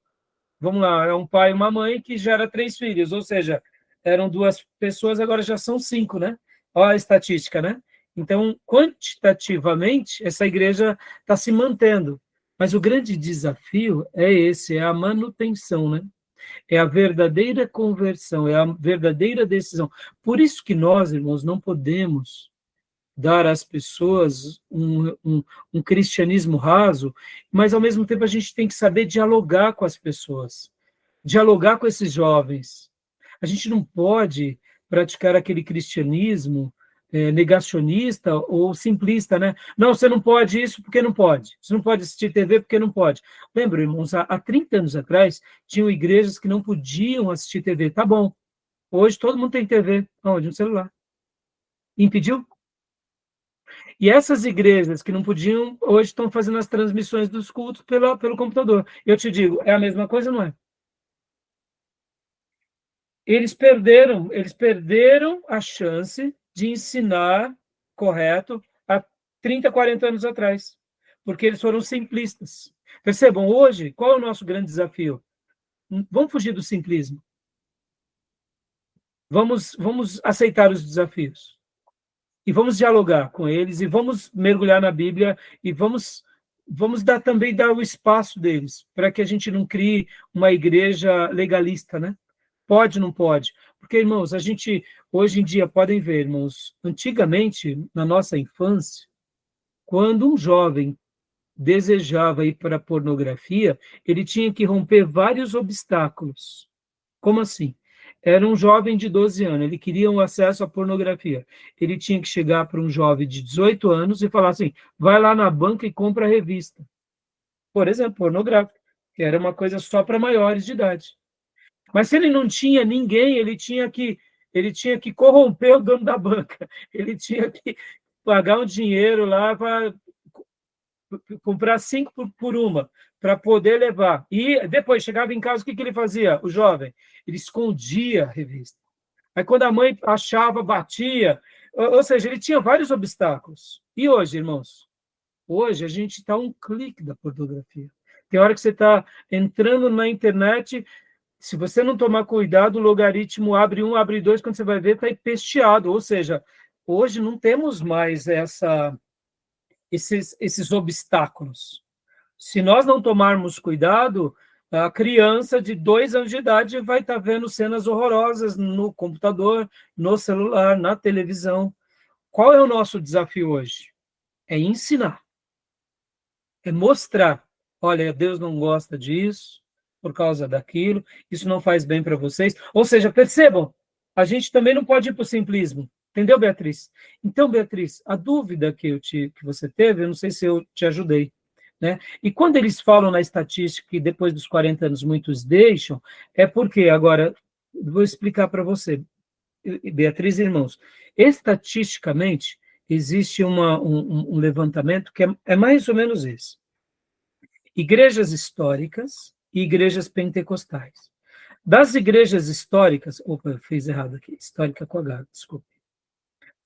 vamos lá, é um pai e uma mãe que gera 3 filhos, ou seja, eram 2 pessoas, agora já são 5, né? Olha a estatística, né? Então, quantitativamente, essa igreja está se mantendo. Mas o grande desafio é esse, é a manutenção, né? É a verdadeira conversão, é a verdadeira decisão. Por isso que nós, irmãos, não podemos dar às pessoas um cristianismo raso, mas, ao mesmo tempo, a gente tem que saber dialogar com as pessoas, dialogar com esses jovens. A gente não pode praticar aquele cristianismo negacionista ou simplista, né? Não, você não pode isso porque não pode. Você não pode assistir TV porque não pode. Lembra, irmãos, há 30 anos atrás, tinham igrejas que não podiam assistir TV. Tá bom. Hoje todo mundo tem TV. Onde? No celular. Impediu? E essas igrejas que não podiam, hoje estão fazendo as transmissões dos cultos pelo computador. Eu te digo, é a mesma coisa, não é? Eles perderam a chance de ensinar correto há 30, 40 anos atrás, porque eles foram simplistas. Percebam, hoje, qual é o nosso grande desafio? Vamos fugir do simplismo. Vamos aceitar os desafios. E vamos dialogar com eles, e vamos mergulhar na Bíblia, e vamos também dar o espaço deles, para que a gente não crie uma igreja legalista, né? Pode, não pode. Porque, irmãos, a gente, hoje em dia, podem ver, irmãos, antigamente, na nossa infância, quando um jovem desejava ir para a pornografia, ele tinha que romper vários obstáculos. Como assim? Era um jovem de 12 anos, ele queria um acesso à pornografia. Ele tinha que chegar para um jovem de 18 anos e falar assim, vai lá na banca e compra a revista. Por exemplo, pornográfica, que era uma coisa só para maiores de idade. Mas se ele não tinha ninguém, ele tinha que corromper o dono da banca. Ele tinha que pagar um dinheiro lá para comprar 5 por uma, para poder levar. E depois, chegava em casa, o que ele fazia? O jovem, ele escondia a revista. Aí, quando a mãe achava, batia. Ou seja, ele tinha vários obstáculos. E hoje, irmãos? Hoje, a gente está a um clique da pornografia. Tem hora que você está entrando na internet... Se você não tomar cuidado, o logaritmo abre 1, abre 2, quando você vai ver, está empesteado. Ou seja, hoje não temos mais esses obstáculos. Se nós não tomarmos cuidado, a criança de 2 anos de idade vai estar vendo cenas horrorosas no computador, no celular, na televisão. Qual é o nosso desafio hoje? É ensinar. É mostrar. olha, Deus não gosta disso, por causa daquilo, isso não faz bem para vocês. Ou seja, percebam, a gente também não pode ir para o simplismo. Entendeu, Beatriz? Então, Beatriz, a dúvida que você teve, eu não sei se eu te ajudei, né? E quando eles falam na estatística que depois dos 40 anos muitos deixam, é porque, agora, vou explicar para você, Beatriz e irmãos, estatisticamente, existe um levantamento que é mais ou menos esse. Igrejas históricas e igrejas pentecostais. Das igrejas históricas, opa, eu fiz errado aqui, histórica com H, desculpe.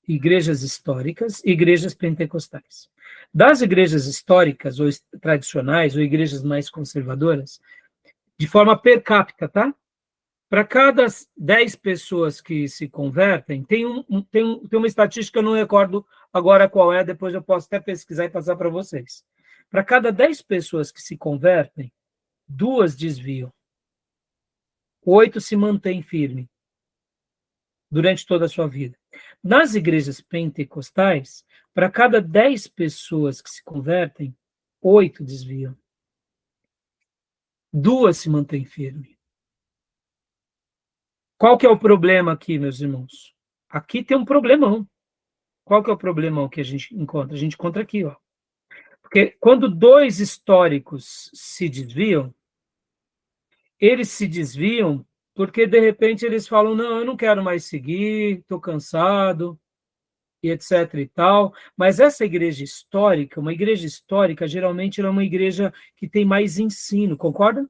Igrejas históricas e igrejas pentecostais. Das igrejas históricas ou tradicionais ou igrejas mais conservadoras, de forma per capita, tá? Para cada 10 pessoas que se convertem, tem uma estatística, eu não recordo agora qual é, depois eu posso até pesquisar e passar para vocês. Para cada 10 pessoas que se convertem, 2 desviam. 8 se mantêm firme durante toda a sua vida. Nas igrejas pentecostais, para cada 10 pessoas que se convertem, 8 desviam. 2 se mantêm firme. Qual que é o problema aqui, meus irmãos? Aqui tem um problemão. Qual que é o problemão que a gente encontra? A gente encontra aqui, ó. Porque quando 2 históricos se desviam, eles se desviam porque, de repente, eles falam, não, eu não quero mais seguir, estou cansado, e etc. e tal. Mas essa igreja histórica, uma igreja histórica, geralmente ela é uma igreja que tem mais ensino, concorda?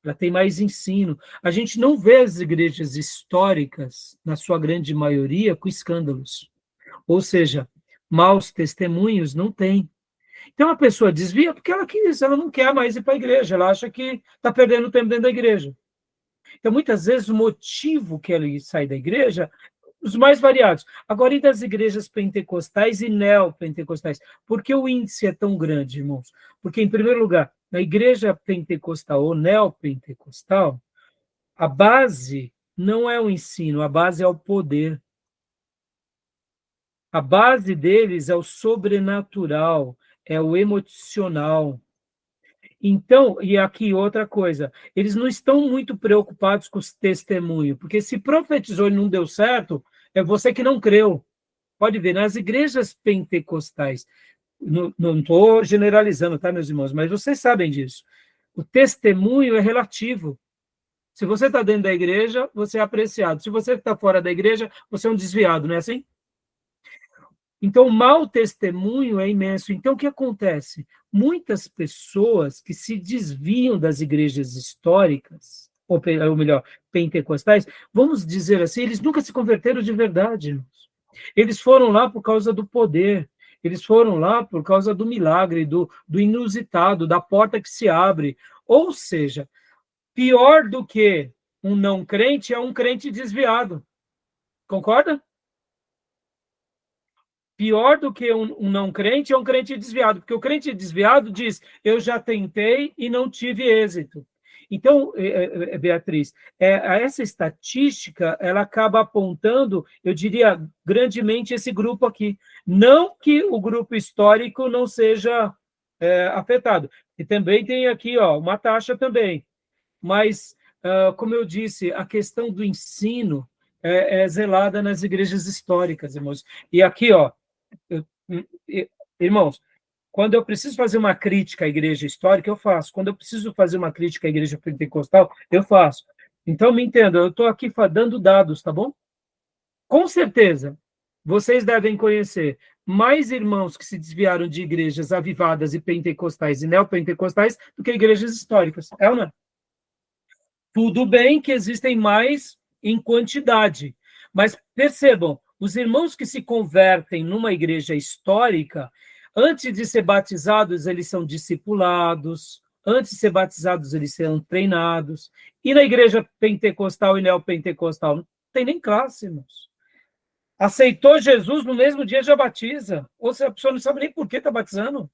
Ela tem mais ensino. A gente não vê as igrejas históricas, na sua grande maioria, com escândalos. Ou seja, maus testemunhos não tem. Então a pessoa desvia porque ela quis, ela não quer mais ir para a igreja, ela acha que está perdendo tempo dentro da igreja. Então, muitas vezes, o motivo que ele sai da igreja, os mais variados. Agora, e das igrejas pentecostais e neopentecostais? Por que o índice é tão grande, irmãos? Porque, em primeiro lugar, na igreja pentecostal ou neopentecostal, a base não é o ensino, a base é o poder. A base deles é o sobrenatural, é o emocional. Então, e aqui outra coisa, eles não estão muito preocupados com os testemunhos, porque se profetizou e não deu certo, é você que não creu. Pode ver, nas igrejas pentecostais, não estou generalizando, tá, meus irmãos, mas vocês sabem disso. O testemunho é relativo. Se você está dentro da igreja, você é apreciado. Se você está fora da igreja, você é um desviado, não é assim? Então, o mau testemunho é imenso. Então, o que acontece? Muitas pessoas que se desviam das igrejas históricas, ou melhor, pentecostais, vamos dizer assim, eles nunca se converteram de verdade, irmãos. Eles foram lá por causa do poder, eles foram lá por causa do milagre, do inusitado, da porta que se abre. Ou seja, pior do que um não crente é um crente desviado. Concorda? Pior do que um não crente é um crente desviado, porque o crente desviado diz, eu já tentei e não tive êxito. Então, Beatriz, essa estatística, ela acaba apontando, eu diria, grandemente esse grupo aqui. Não que o grupo histórico não seja afetado. E também tem aqui, ó, uma taxa também. Mas, como eu disse, a questão do ensino é zelada nas igrejas históricas, irmãos. E aqui, ó, irmãos, quando eu preciso fazer uma crítica à igreja histórica, eu faço. Quando eu preciso fazer uma crítica à igreja pentecostal, eu faço. Então, me entenda, eu estou aqui dando dados, tá bom? Com certeza, vocês devem conhecer mais irmãos que se desviaram de igrejas avivadas e pentecostais e neopentecostais do que igrejas históricas. É ou não é? Tudo bem que existem mais em quantidade, mas percebam, os irmãos que se convertem numa igreja histórica, antes de ser batizados, eles são discipulados, antes de ser batizados, eles são treinados, e na igreja pentecostal e neopentecostal, não tem nem classe, irmãos. Aceitou Jesus, no mesmo dia já batiza, ou seja, a pessoa não sabe nem por que está batizando.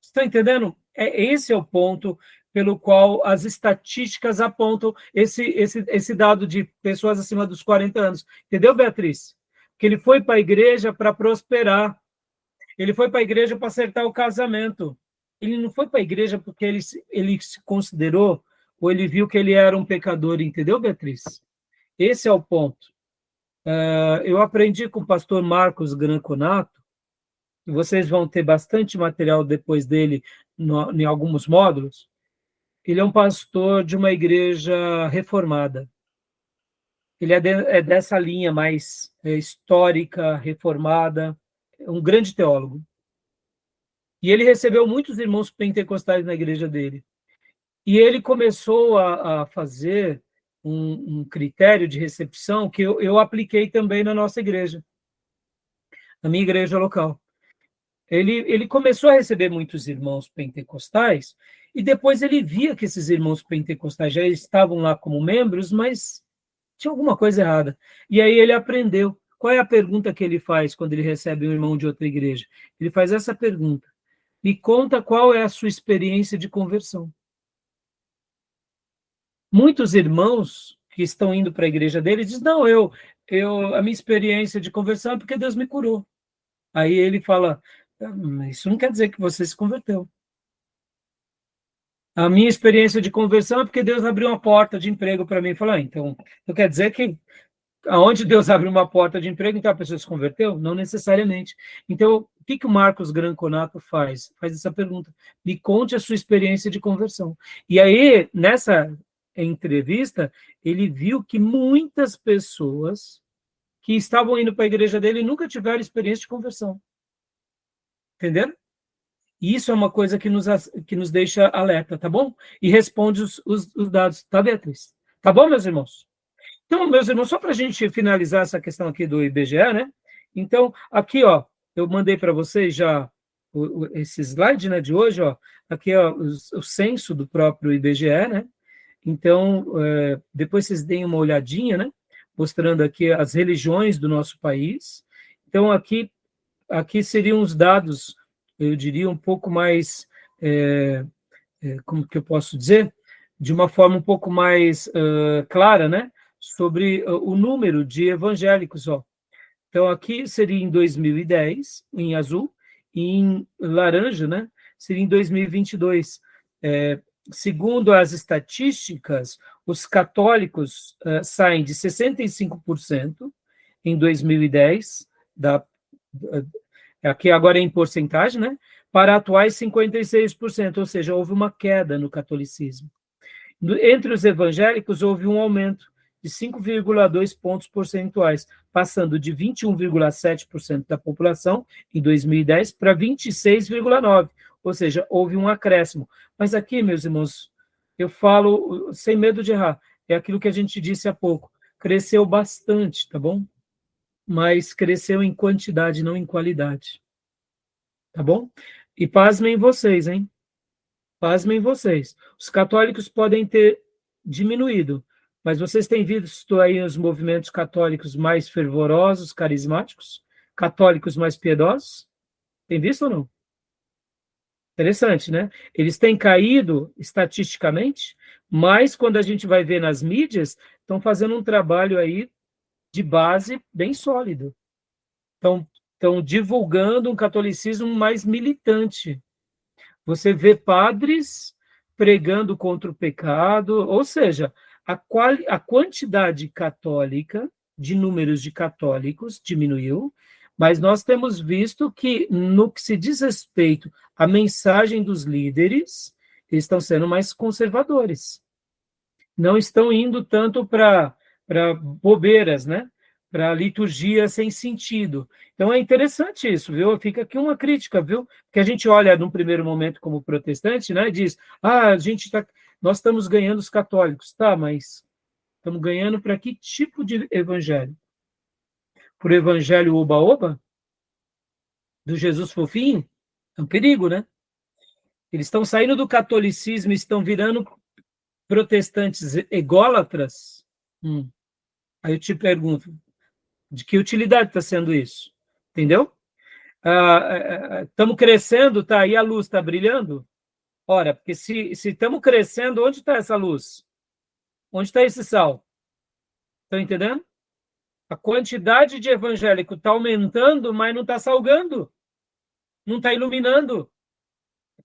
Você está entendendo? Esse é o ponto pelo qual as estatísticas apontam esse dado de pessoas acima dos 40 anos. Entendeu, Beatriz? Que ele foi para a igreja para prosperar. Ele foi para a igreja para acertar o casamento. Ele não foi para a igreja porque ele se considerou, ou ele viu que ele era um pecador, entendeu, Beatriz? Esse é o ponto. Eu aprendi com o pastor Marcos Granconato, e vocês vão ter bastante material depois dele em alguns módulos. Ele é um pastor de uma igreja reformada. Ele é dessa linha mais histórica, reformada, um grande teólogo. E ele recebeu muitos irmãos pentecostais na igreja dele. E ele começou a fazer um critério de recepção que eu apliquei também na nossa igreja, na minha igreja local. Ele começou a receber muitos irmãos pentecostais, e depois ele via que esses irmãos pentecostais já estavam lá como membros, mas tinha alguma coisa errada. E aí ele aprendeu. Qual é a pergunta que ele faz quando ele recebe um irmão de outra igreja? Ele faz essa pergunta: me conta qual é a sua experiência de conversão. Muitos irmãos que estão indo para a igreja dele dizem, não, a minha experiência de conversão é porque Deus me curou. Aí ele fala, isso não quer dizer que você se converteu. A minha experiência de conversão é porque Deus abriu uma porta de emprego para mim. Fala, então quer dizer que aonde Deus abre uma porta de emprego, então a pessoa se converteu? Não necessariamente. Então, o que o Marcos Granconato faz? Faz essa pergunta. Me conte a sua experiência de conversão. E aí, nessa entrevista, ele viu que muitas pessoas que estavam indo para a igreja dele nunca tiveram experiência de conversão. Entenderam? E isso é uma coisa que nos deixa alerta, tá bom? E responde os dados, tá, Beatriz? Tá bom, meus irmãos? Então, meus irmãos, só para a gente finalizar essa questão aqui do IBGE, né? Então, aqui, ó, eu mandei para vocês já esse slide, né, de hoje, ó, aqui, ó, o censo do próprio IBGE, né? Então, depois vocês deem uma olhadinha, né? Mostrando aqui as religiões do nosso país. Então, aqui seriam os dados, eu diria, um pouco mais, como que eu posso dizer? De uma forma um pouco mais clara, né? Sobre o número de evangélicos, ó. Então, aqui seria em 2010, em azul, e em laranja, né? Seria em 2022. Segundo as estatísticas, os católicos saem de 65% em 2010, aqui agora é em porcentagem, né? Para atuais 56%, ou seja, houve uma queda no catolicismo. Entre os evangélicos, houve um aumento de 5,2 pontos percentuais, passando de 21,7% da população em 2010 para 26,9%, ou seja, houve um acréscimo. Mas aqui, meus irmãos, eu falo sem medo de errar, é aquilo que a gente disse há pouco, cresceu bastante, tá bom? Mas cresceu em quantidade, não em qualidade. Tá bom? E pasmem vocês, hein? Pasmem vocês. Os católicos podem ter diminuído, mas vocês têm visto aí os movimentos católicos mais fervorosos, carismáticos? Católicos mais piedosos? Tem visto ou não? Interessante, né? Eles têm caído estatisticamente, mas quando a gente vai ver nas mídias, estão fazendo um trabalho aí de base bem sólido. Estão divulgando um catolicismo mais militante. Você vê padres pregando contra o pecado, ou seja, a quantidade católica, de números de católicos, diminuiu, mas nós temos visto que, no que se diz respeito à mensagem dos líderes, eles estão sendo mais conservadores. Não estão indo tanto para bobeiras, né? Para liturgia sem sentido. Então é interessante isso, viu? Fica aqui uma crítica, viu? Porque a gente olha num primeiro momento como protestante, né? E diz, nós estamos ganhando os católicos, tá? Mas estamos ganhando para que tipo de evangelho? Por evangelho oba-oba? Do Jesus fofinho? É um perigo, né? Eles estão saindo do catolicismo e estão virando protestantes ególatras? Aí eu te pergunto, de que utilidade está sendo isso? Entendeu? Estamos crescendo, tá? E a luz está brilhando? Ora, porque se estamos crescendo, onde está essa luz? Onde está esse sal? Estão entendendo? A quantidade de evangélico está aumentando, mas não está salgando. Não está iluminando.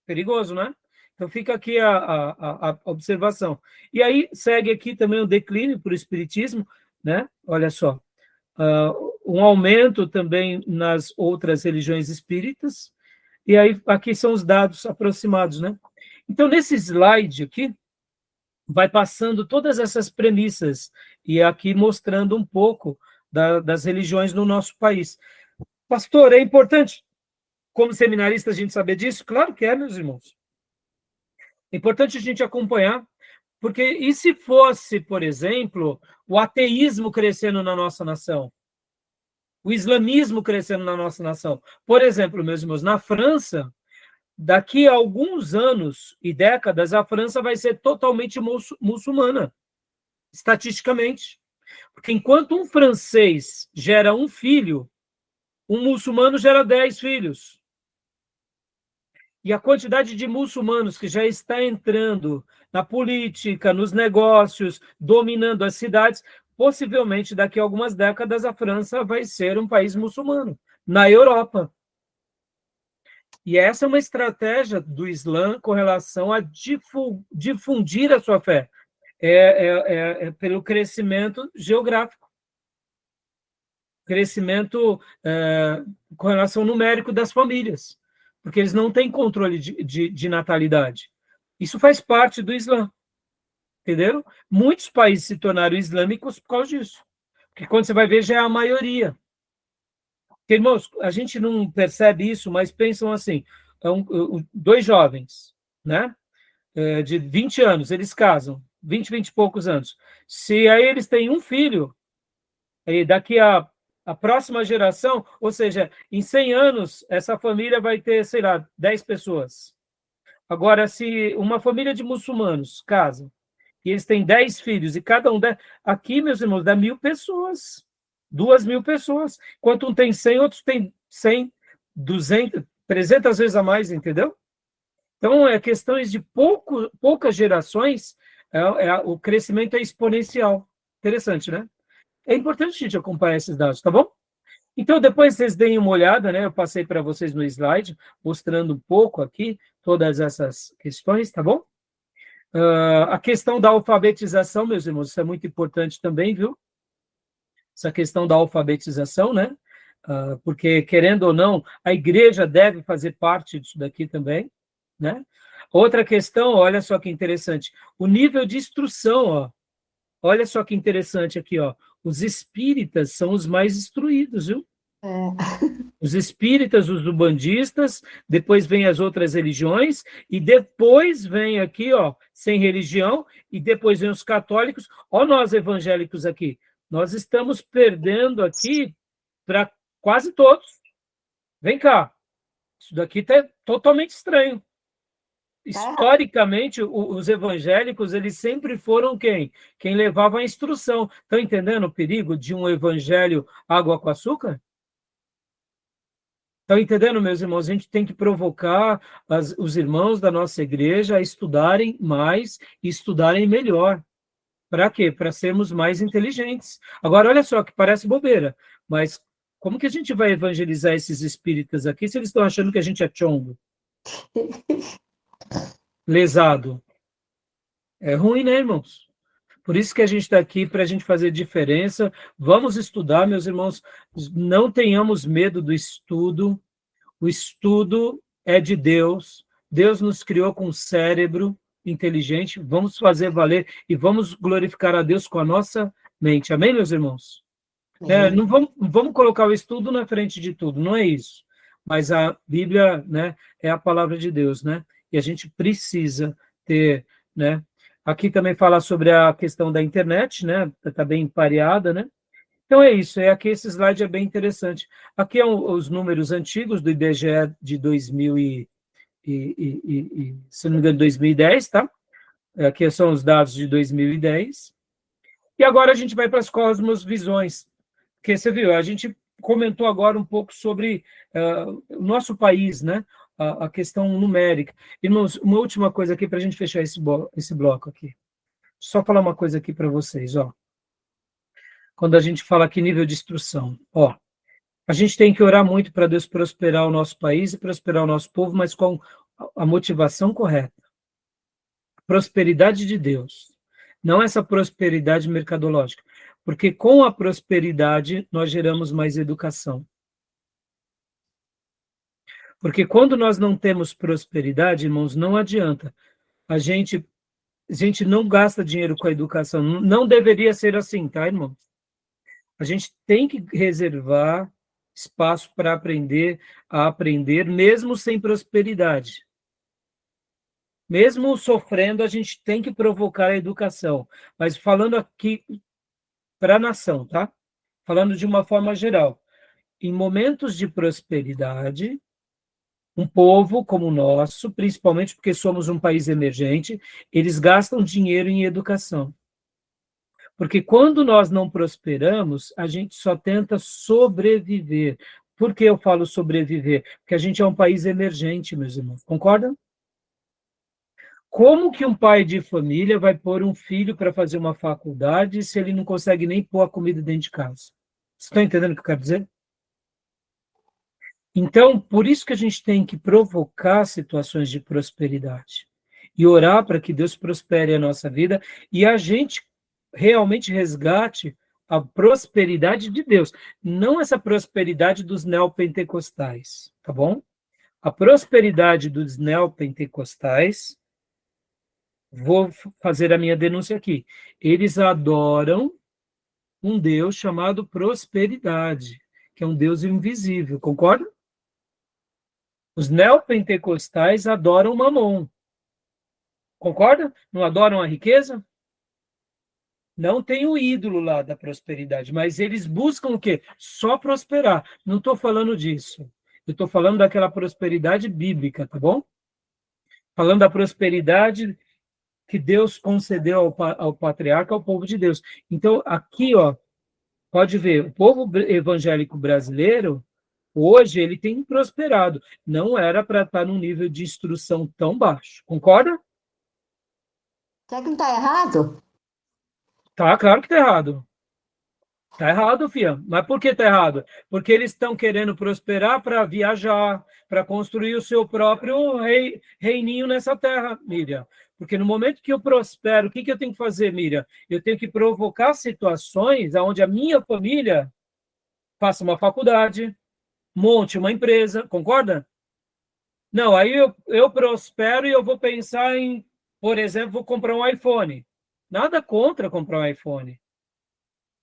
Perigoso, né? Então fica aqui a observação. E aí segue aqui também o declínio para o espiritismo, né? Olha só, um aumento também nas outras religiões espíritas, e aí aqui são os dados aproximados, né? Então, nesse slide aqui, vai passando todas essas premissas, e aqui mostrando um pouco das religiões no nosso país. Pastor, é importante, como seminarista, a gente saber disso? Claro que é, meus irmãos. É importante a gente acompanhar, porque e se fosse, por exemplo, o ateísmo crescendo na nossa nação? O islamismo crescendo na nossa nação? Por exemplo, meus irmãos, na França, daqui a alguns anos e décadas, a França vai ser totalmente muçulmana, estatisticamente. Porque enquanto um francês gera um filho, um muçulmano gera 10 filhos. E a quantidade de muçulmanos que já está entrando na política, nos negócios, dominando as cidades, possivelmente daqui a algumas décadas a França vai ser um país muçulmano, na Europa. E essa é uma estratégia do Islã com relação a difundir a sua fé, pelo crescimento geográfico, crescimento com relação ao numérico das famílias, porque eles não têm controle de natalidade. Isso faz parte do Islã, entenderam? Muitos países se tornaram islâmicos por causa disso, porque quando você vai ver já é a maioria. Irmãos, a gente não percebe isso, mas pensam assim, dois jovens, né, de 20 anos, eles casam, 20 e poucos anos. Se aí eles têm um filho, aí daqui a próxima geração, ou seja, em 100 anos, essa família vai ter, sei lá, 10 pessoas. Agora, se uma família de muçulmanos casa, e eles têm 10 filhos, e cada um... Aqui, meus irmãos, dá 1.000 pessoas. 2.000 pessoas. Enquanto um tem 100, outros tem 100, 200, 300 vezes a mais, entendeu? Então, questões de poucas gerações, o crescimento é exponencial. Interessante, né? É importante a gente acompanhar esses dados, tá bom? Então, depois vocês deem uma olhada, né? Eu passei para vocês no slide, mostrando um pouco aqui todas essas questões, tá bom? A questão da alfabetização, meus irmãos, isso é muito importante também, viu? Essa questão da alfabetização, né? Porque, querendo ou não, a igreja deve fazer parte disso daqui também, né? Outra questão, olha só que interessante, o nível de instrução, ó. Olha só que interessante aqui, ó. Os espíritas são os mais instruídos, viu? Os espíritas, os umbandistas, depois vem as outras religiões, e depois vem aqui, ó, sem religião, e depois vem os católicos. Ó, nós evangélicos aqui. Nós estamos perdendo aqui para quase todos. Vem cá. Isso daqui está totalmente estranho. Historicamente, os evangélicos, eles sempre foram quem? Quem levava a instrução. Estão entendendo o perigo de um evangelho água com açúcar? Estão entendendo, meus irmãos? A gente tem que provocar os irmãos da nossa igreja a estudarem mais e estudarem melhor. Para quê? Para sermos mais inteligentes. Agora, olha só, que parece bobeira, mas como que a gente vai evangelizar esses espíritas aqui se eles estão achando que a gente é chongo? Lesado. É ruim, né, irmãos? Por isso que a gente está aqui, para a gente fazer diferença. Vamos estudar, meus irmãos. Não tenhamos medo do estudo. O estudo é de Deus. Deus nos criou com um cérebro inteligente. Vamos fazer valer e vamos glorificar a Deus com a nossa mente. Amém, meus irmãos? Não vamos colocar o estudo na frente de tudo, não é isso. Mas a Bíblia, né, é a palavra de Deus, né? E a gente precisa ter, né? Aqui também fala sobre a questão da internet, né? Está bem pareada, né? Então é isso, aqui esse slide é bem interessante. Aqui são os números antigos do IBGE de 2000 se não me engano, 2010, tá? Aqui são os dados de 2010. E agora a gente vai para as cosmovisões. Porque você viu, a gente comentou agora um pouco sobre o nosso país, né? A questão numérica. Irmãos, uma última coisa aqui para a gente fechar esse bloco aqui. Só falar uma coisa aqui para vocês, ó. Quando a gente fala aqui nível de instrução, ó, a gente tem que orar muito para Deus prosperar o nosso país e prosperar o nosso povo, mas com a motivação correta. A prosperidade de Deus. Não essa prosperidade mercadológica. Porque com a prosperidade nós geramos mais educação. Porque quando nós não temos prosperidade, irmãos, não adianta. A gente não gasta dinheiro com a educação. Não deveria ser assim, tá, irmãos? A gente tem que reservar espaço para aprender a aprender, mesmo sem prosperidade. Mesmo sofrendo, a gente tem que provocar a educação. Mas falando aqui para a nação, tá? Falando de uma forma geral. Em momentos de prosperidade, um povo como o nosso, principalmente porque somos um país emergente, eles gastam dinheiro em educação. Porque quando nós não prosperamos, a gente só tenta sobreviver. Por que eu falo sobreviver? Porque a gente é um país emergente, meus irmãos. Concordam? Como que um pai de família vai pôr um filho para fazer uma faculdade se ele não consegue nem pôr a comida dentro de casa? Vocês estão entendendo o que eu quero dizer? Então, por isso que a gente tem que provocar situações de prosperidade e orar para que Deus prospere a nossa vida e a gente realmente resgate a prosperidade de Deus, não essa prosperidade dos neopentecostais, tá bom? A prosperidade dos neopentecostais, vou fazer a minha denúncia aqui, eles adoram um Deus chamado prosperidade, que é um Deus invisível, concorda? Os neopentecostais adoram Mamon. Concorda? Não adoram a riqueza? Não tem o ídolo lá da prosperidade, mas eles buscam o quê? Só prosperar. Não estou falando disso. Eu estou falando daquela prosperidade bíblica, tá bom? Falando da prosperidade que Deus concedeu ao patriarca, ao povo de Deus. Então, aqui, ó, pode ver, o povo evangélico brasileiro, hoje, ele tem prosperado. Não era para estar num nível de instrução tão baixo. Concorda? Será que não está errado? Tá, claro que tá errado. Tá errado, filha. Mas por que tá errado? Porque eles estão querendo prosperar para viajar, para construir o seu próprio reininho nessa terra, Miriam. Porque no momento que eu prospero, o que eu tenho que fazer, Miriam? Eu tenho que provocar situações onde a minha família faça uma faculdade, monte uma empresa, concorda? Não, aí eu prospero e eu vou pensar em, por exemplo, vou comprar um iPhone. Nada contra comprar um iPhone.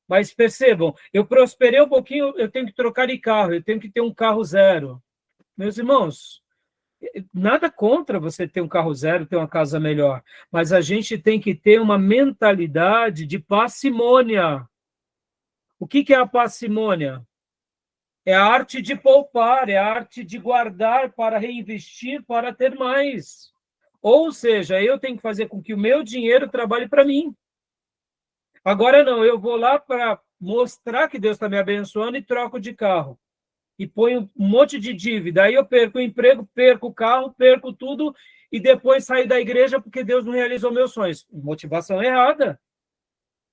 Mas percebam, eu prosperei um pouquinho, eu tenho que trocar de carro, eu tenho que ter um carro zero. Meus irmãos, nada contra você ter um carro zero, ter uma casa melhor, mas a gente tem que ter uma mentalidade de parcimônia. O que é a parcimônia? É a arte de poupar, é a arte de guardar para reinvestir, para ter mais. Ou seja, eu tenho que fazer com que o meu dinheiro trabalhe para mim. Agora não, eu vou lá para mostrar que Deus está me abençoando e troco de carro. E ponho um monte de dívida. Aí eu perco o emprego, perco o carro, perco tudo e depois saio da igreja porque Deus não realizou meus sonhos. Motivação errada.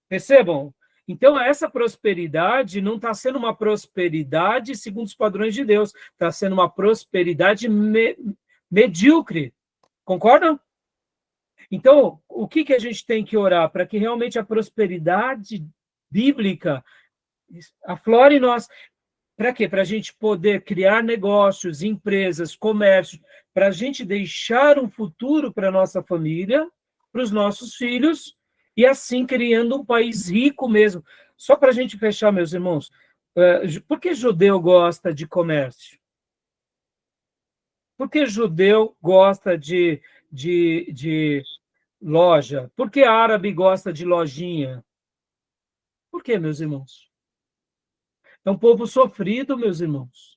Percebam? Então, essa prosperidade não está sendo uma prosperidade segundo os padrões de Deus. Está sendo uma prosperidade medíocre. Concordam? Então, o que a gente tem que orar? Para que realmente a prosperidade bíblica aflore em nós. Para quê? Para a gente poder criar negócios, empresas, comércios, para a gente deixar um futuro para a nossa família, para os nossos filhos, e assim criando um país rico mesmo. Só para a gente fechar, meus irmãos, por que judeu gosta de comércio? Por que judeu gosta de loja? Por que árabe gosta de lojinha? Por que, meus irmãos? É um povo sofrido, meus irmãos.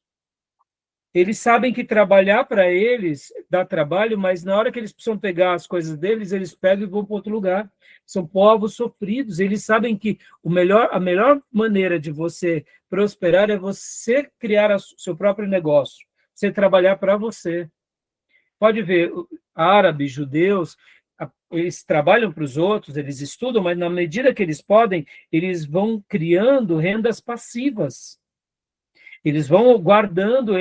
Eles sabem que trabalhar para eles dá trabalho, mas na hora que eles precisam pegar as coisas deles, eles pegam e vão para outro lugar. São povos sofridos. Eles sabem que a melhor maneira de você prosperar é você criar o seu próprio negócio, você trabalhar para você. Pode ver, árabes, judeus, eles trabalham para os outros, eles estudam, mas na medida que eles podem, eles vão criando rendas passivas. Eles vão guardando,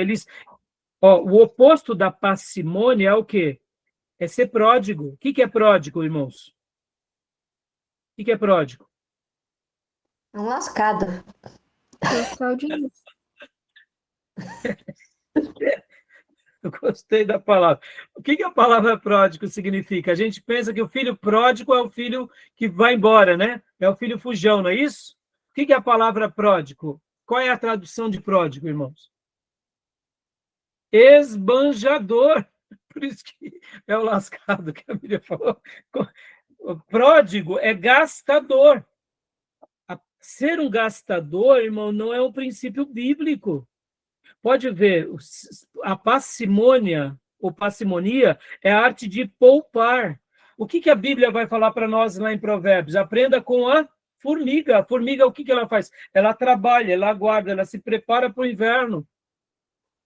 Ó, o oposto da parcimônia é o quê? É ser pródigo. O que é pródigo, irmãos? O que é pródigo? É um lascado. Buscar o dinheiro. Eu gostei da palavra. O que a palavra pródigo significa? A gente pensa que o filho pródigo é o filho que vai embora, né? É o filho fujão, não é isso? O que é a palavra pródigo? Qual é a tradução de pródigo, irmãos? Esbanjador. Por isso que é o lascado que a Miriam falou. O pródigo é gastador. Ser um gastador, irmão, não é um princípio bíblico. Pode ver, a parcimônia ou parcimonia é a arte de poupar. O que a Bíblia vai falar para nós lá em Provérbios? Aprenda com a formiga. A formiga, o que ela faz? Ela trabalha, ela aguarda, ela se prepara para o inverno.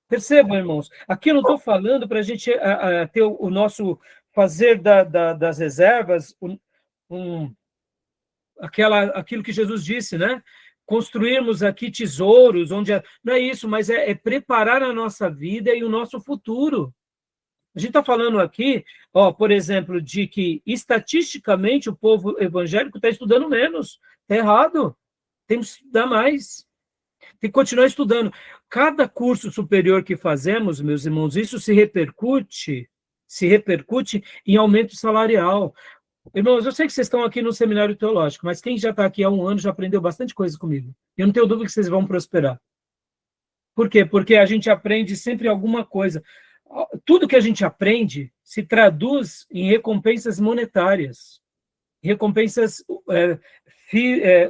Percebam, irmãos, aqui eu não estou falando para a gente ter o nosso fazer das reservas, aquilo que Jesus disse, né? Construirmos aqui tesouros, onde não é isso, mas é preparar a nossa vida e o nosso futuro. A gente está falando aqui, ó, por exemplo, de que estatisticamente o povo evangélico está estudando menos. Está errado. Temos que estudar mais. Tem que continuar estudando. Cada curso superior que fazemos, meus irmãos, isso se repercute em aumento salarial. Irmãos, eu sei que vocês estão aqui no seminário teológico, mas quem já está aqui há um ano já aprendeu bastante coisa comigo. Eu não tenho dúvida que vocês vão prosperar. Por quê? Porque a gente aprende sempre alguma coisa. Tudo que a gente aprende se traduz em recompensas monetárias, recompensas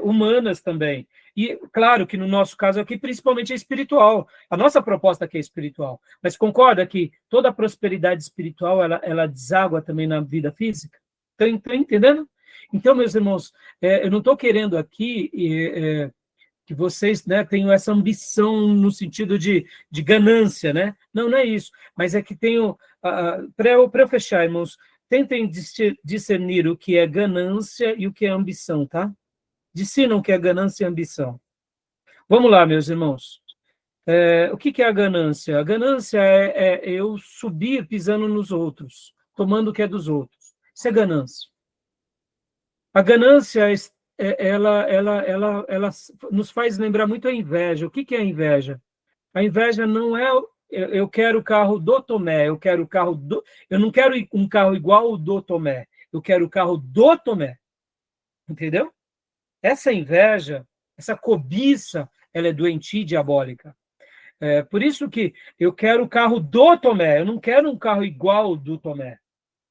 humanas também. E, claro, que no nosso caso aqui, principalmente é espiritual. A nossa proposta aqui é espiritual. Mas concorda que toda a prosperidade espiritual, ela deságua também na vida física? Estão entendendo? Então, meus irmãos, eu não estou querendo aqui que vocês, né, tenham essa ambição no sentido de ganância, né? Não é isso. Mas é que tenho... para eu fechar, irmãos, tentem discernir o que é ganância e o que é ambição, tá? Discernam o que é ganância e ambição. Vamos lá, meus irmãos. O que é a ganância? A ganância é eu subir pisando nos outros, tomando o que é dos outros. Isso é ganância. A ganância, ela nos faz lembrar muito a inveja. O que é a inveja? A inveja não é eu quero o carro do Tomé, eu não quero um carro igual ao do Tomé, eu quero o carro do Tomé. Entendeu? Essa inveja, essa cobiça, ela é doentia e diabólica. Por isso que eu quero o carro do Tomé, eu não quero um carro igual ao do Tomé.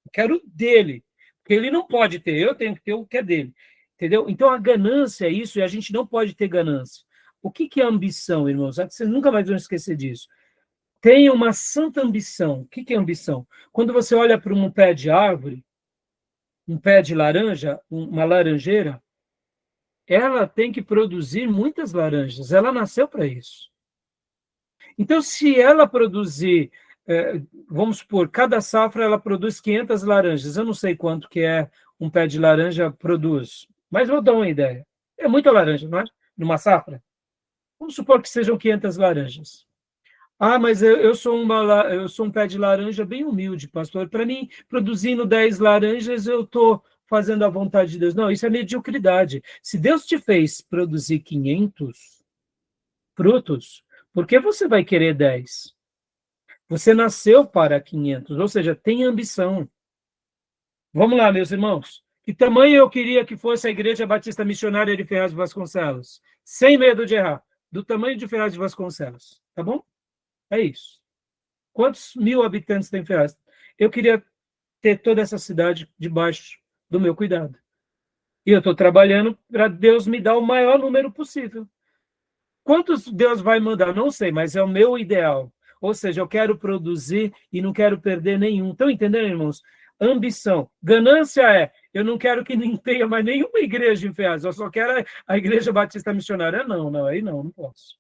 Eu quero dele, porque ele não pode ter, eu tenho que ter o que é dele. Entendeu? Então, a ganância é isso, e a gente não pode ter ganância. O que é ambição, irmãos? Vocês nunca mais vão esquecer disso. Tenha uma santa ambição. O que é ambição? Quando você olha para um pé de árvore, um pé de laranja, uma laranjeira, ela tem que produzir muitas laranjas. Ela nasceu para isso. Então, se ela produzir, vamos supor, cada safra ela produz 500 laranjas. Eu não sei quanto que um pé de laranja produz, mas vou dar uma ideia. É muita laranja, não é? Numa safra? Vamos supor que sejam 500 laranjas. Ah, mas eu sou um pé de laranja bem humilde, pastor. Para mim, produzindo 10 laranjas, eu estou fazendo a vontade de Deus. Não, isso é mediocridade. Se Deus te fez produzir 500 frutos, por que você vai querer 10? Você nasceu para 500, ou seja, tem ambição. Vamos lá, meus irmãos. Que tamanho eu queria que fosse a Igreja Batista Missionária de Ferraz de Vasconcelos? Sem medo de errar. Do tamanho de Ferraz de Vasconcelos. Tá bom? É isso. Quantos mil habitantes tem Ferraz? Eu queria ter toda essa cidade debaixo do meu cuidado. E eu estou trabalhando para Deus me dar o maior número possível. Quantos Deus vai mandar? Não sei, mas é o meu ideal. Ou seja, eu quero produzir e não quero perder nenhum. Estão entendendo, irmãos? Ambição. Ganância eu não quero que nem tenha mais nenhuma igreja em Ferraz, eu só quero a Igreja Batista Missionária. Não, aí não posso.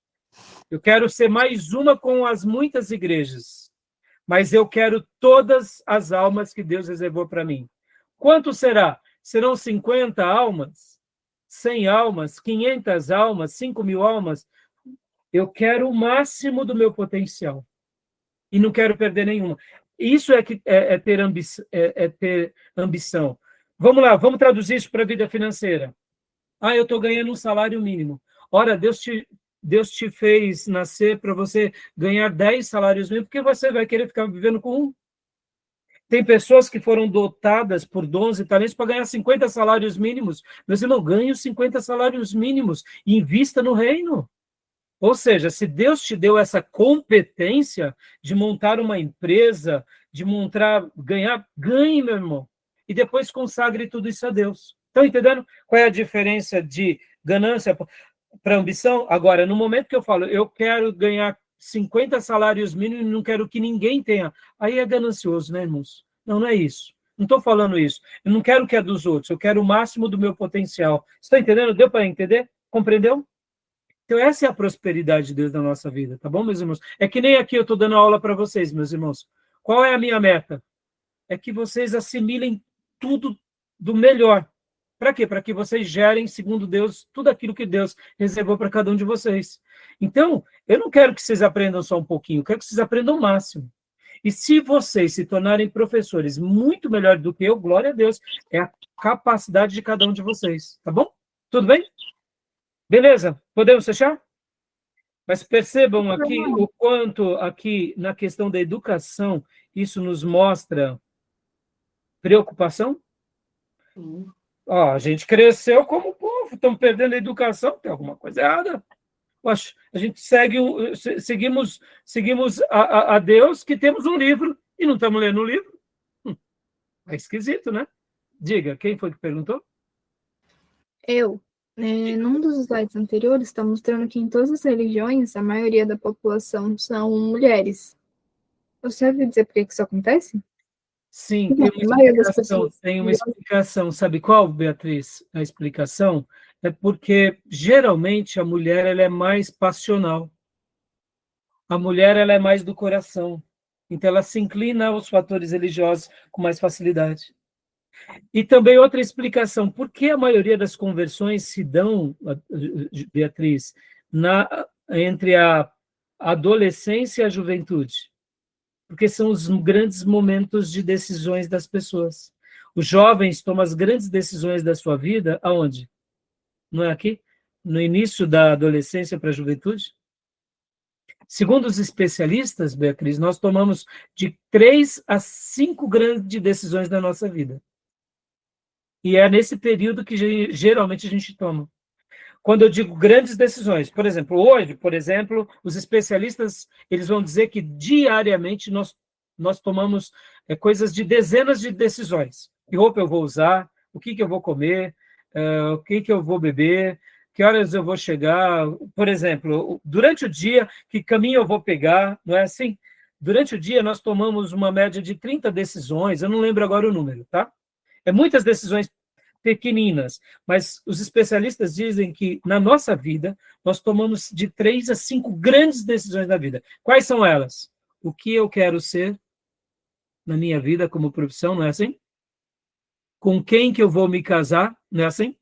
Eu quero ser mais uma com as muitas igrejas, mas eu quero todas as almas que Deus reservou para mim. Quanto será? Serão 50 almas? 100 almas? 500 almas? 5.000 almas? Eu quero o máximo do meu potencial. e não quero perder nenhuma. Isso é ter ambição. Vamos lá, vamos traduzir isso para a vida financeira. Eu estou ganhando um salário mínimo. Ora, Deus te fez nascer para você ganhar 10 salários mínimos, porque você vai querer ficar vivendo com um. Tem pessoas que foram dotadas por dons e talentos para ganhar 50 salários mínimos. Meus irmãos, ganhe os 50 salários mínimos e invista no reino. Ou seja, se Deus te deu essa competência de montar uma empresa, de ganhe, meu irmão. E depois consagre tudo isso a Deus. Estão entendendo qual é a diferença de ganância para ambição? Agora, no momento que eu falo, eu quero ganhar 50 salários mínimos e não quero que ninguém tenha, aí é ganancioso, né, irmãos? Não é isso. Não estou falando isso. Eu não quero o que é dos outros, eu quero o máximo do meu potencial. Está entendendo? Deu para entender? Compreendeu? Então, essa é a prosperidade de Deus na nossa vida, tá bom, meus irmãos? É que nem aqui eu estou dando aula para vocês, meus irmãos. Qual é a minha meta? É que vocês assimilem tudo do melhor. Para quê? Para que vocês gerem, segundo Deus, tudo aquilo que Deus reservou para cada um de vocês. Então, eu não quero que vocês aprendam só um pouquinho, eu quero que vocês aprendam o máximo. E se vocês se tornarem professores muito melhor do que eu, glória a Deus, é a capacidade de cada um de vocês, tá bom? Tudo bem? Beleza? Podemos fechar? Mas percebam aqui o quanto aqui na questão da educação isso nos mostra preocupação. A gente cresceu como povo, estamos perdendo a educação, tem alguma coisa errada. Poxa, a gente seguimos a Deus que temos um livro e não estamos lendo o livro. É esquisito, né? Diga, quem foi que perguntou? Eu. Num dos slides anteriores, está mostrando que em todas as religiões, a maioria da população são mulheres. Você sabe dizer por que isso acontece? Sim, tem uma explicação. Sabe qual, Beatriz? A explicação é porque, geralmente, a mulher ela é mais passional. A mulher ela é mais do coração. Então, ela se inclina aos fatores religiosos com mais facilidade. E também outra explicação, por que a maioria das conversões se dão, Beatriz, entre a adolescência e a juventude? Porque são os grandes momentos de decisões das pessoas. Os jovens tomam as grandes decisões da sua vida, aonde? Não é aqui? No início da adolescência para a juventude? Segundo os especialistas, Beatriz, nós tomamos de 3 a 5 grandes decisões da nossa vida. E é nesse período que geralmente a gente toma. Quando eu digo grandes decisões, por exemplo, hoje, os especialistas eles vão dizer que diariamente nós tomamos coisas de dezenas de decisões. Que roupa eu vou usar, o que eu vou comer, o que eu vou beber, que horas eu vou chegar. Por exemplo, durante o dia, que caminho eu vou pegar, não é assim? Durante o dia, nós tomamos uma média de 30 decisões, eu não lembro agora o número, tá? É muitas decisões pequeninas, mas os especialistas dizem que na nossa vida nós tomamos de 3 a 5 grandes decisões da vida. Quais são elas? O que eu quero ser na minha vida como profissão, não é assim? Com quem que eu vou me casar, não é assim?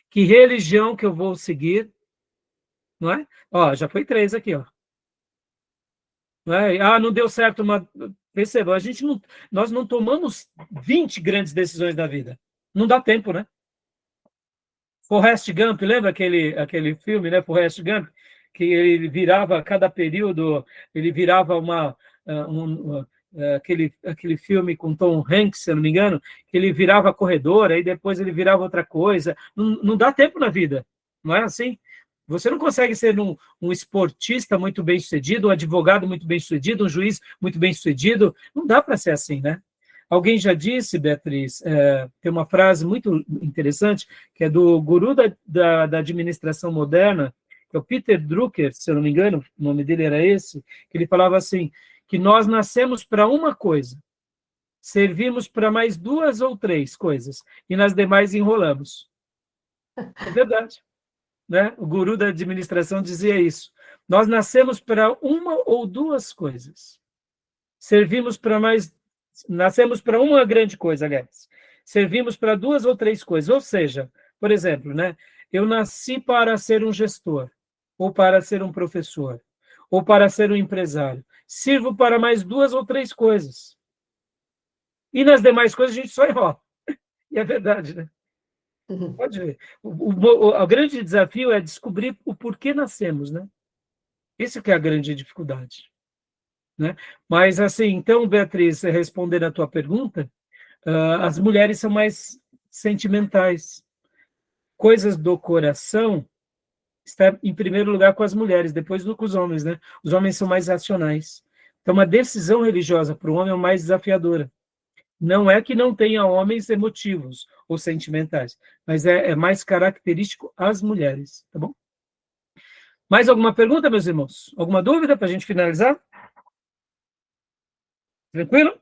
Que religião que eu vou seguir, não é? Já foi 3 aqui, ó. Não é? Não deu certo uma... Perceba, nós não tomamos 20 grandes decisões na vida. Não dá tempo, né? Forrest Gump, lembra aquele filme, né? Forrest Gump, que ele virava, cada período, ele virava aquele filme com Tom Hanks, se eu não me engano, que ele virava corredor, aí depois ele virava outra coisa. Não dá tempo na vida, não é assim? Você não consegue ser um esportista muito bem-sucedido, um advogado muito bem-sucedido, um juiz muito bem-sucedido. Não dá para ser assim, né? Alguém já disse, Beatriz, tem uma frase muito interessante, que é do guru da administração moderna, que é o Peter Drucker, se eu não me engano, o nome dele era esse, que ele falava assim, que nós nascemos para uma coisa, servimos para mais 2 ou 3 coisas, e nas demais enrolamos. É verdade. Né? O guru da administração dizia isso. Nós nascemos para 1 ou 2 coisas. Nascemos para uma grande coisa, aliás. Servimos para 2 ou 3 coisas. Ou seja, por exemplo, né? Eu nasci para ser um gestor, ou para ser um professor, ou para ser um empresário? Sirvo para mais 2 ou 3 coisas. E nas demais coisas a gente só enrola. E é verdade, né? Pode ver. O grande desafio é descobrir o porquê nascemos, né? Esse que é a grande dificuldade, né? Mas, assim, então, Beatriz, respondendo a tua pergunta, as mulheres são mais sentimentais. Coisas do coração está em primeiro lugar com as mulheres, depois com os homens, né? Os homens são mais racionais. Então, uma decisão religiosa para o homem é mais desafiadora. Não é que não tenha homens emotivos ou sentimentais, mas é mais característico às mulheres, tá bom? Mais alguma pergunta, meus irmãos? Alguma dúvida para a gente finalizar? Tranquilo?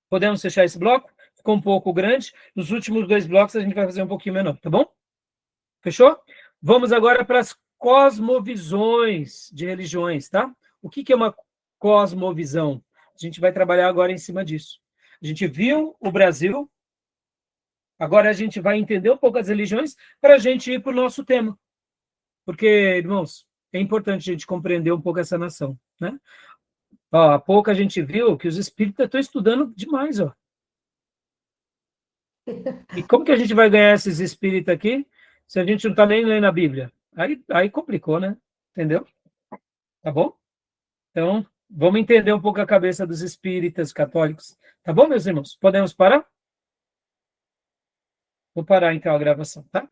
Podemos fechar esse bloco? Ficou um pouco grande. Nos últimos 2 blocos a gente vai fazer um pouquinho menor, tá bom? Fechou? Vamos agora para as cosmovisões de religiões, tá? O que é uma cosmovisão? A gente vai trabalhar agora em cima disso. A gente viu o Brasil, agora a gente vai entender um pouco as religiões para a gente ir para o nosso tema. Porque, irmãos, é importante a gente compreender um pouco essa nação, né? Ó, há pouco a gente viu que os espíritas estão estudando demais, ó. E como que a gente vai ganhar esses espíritas aqui se a gente não está nem lendo a Bíblia? Aí complicou, né? Entendeu? Tá bom? Então, vamos entender um pouco a cabeça dos espíritas católicos. Tá bom, meus irmãos? Podemos parar? Vou parar, então, a gravação, tá?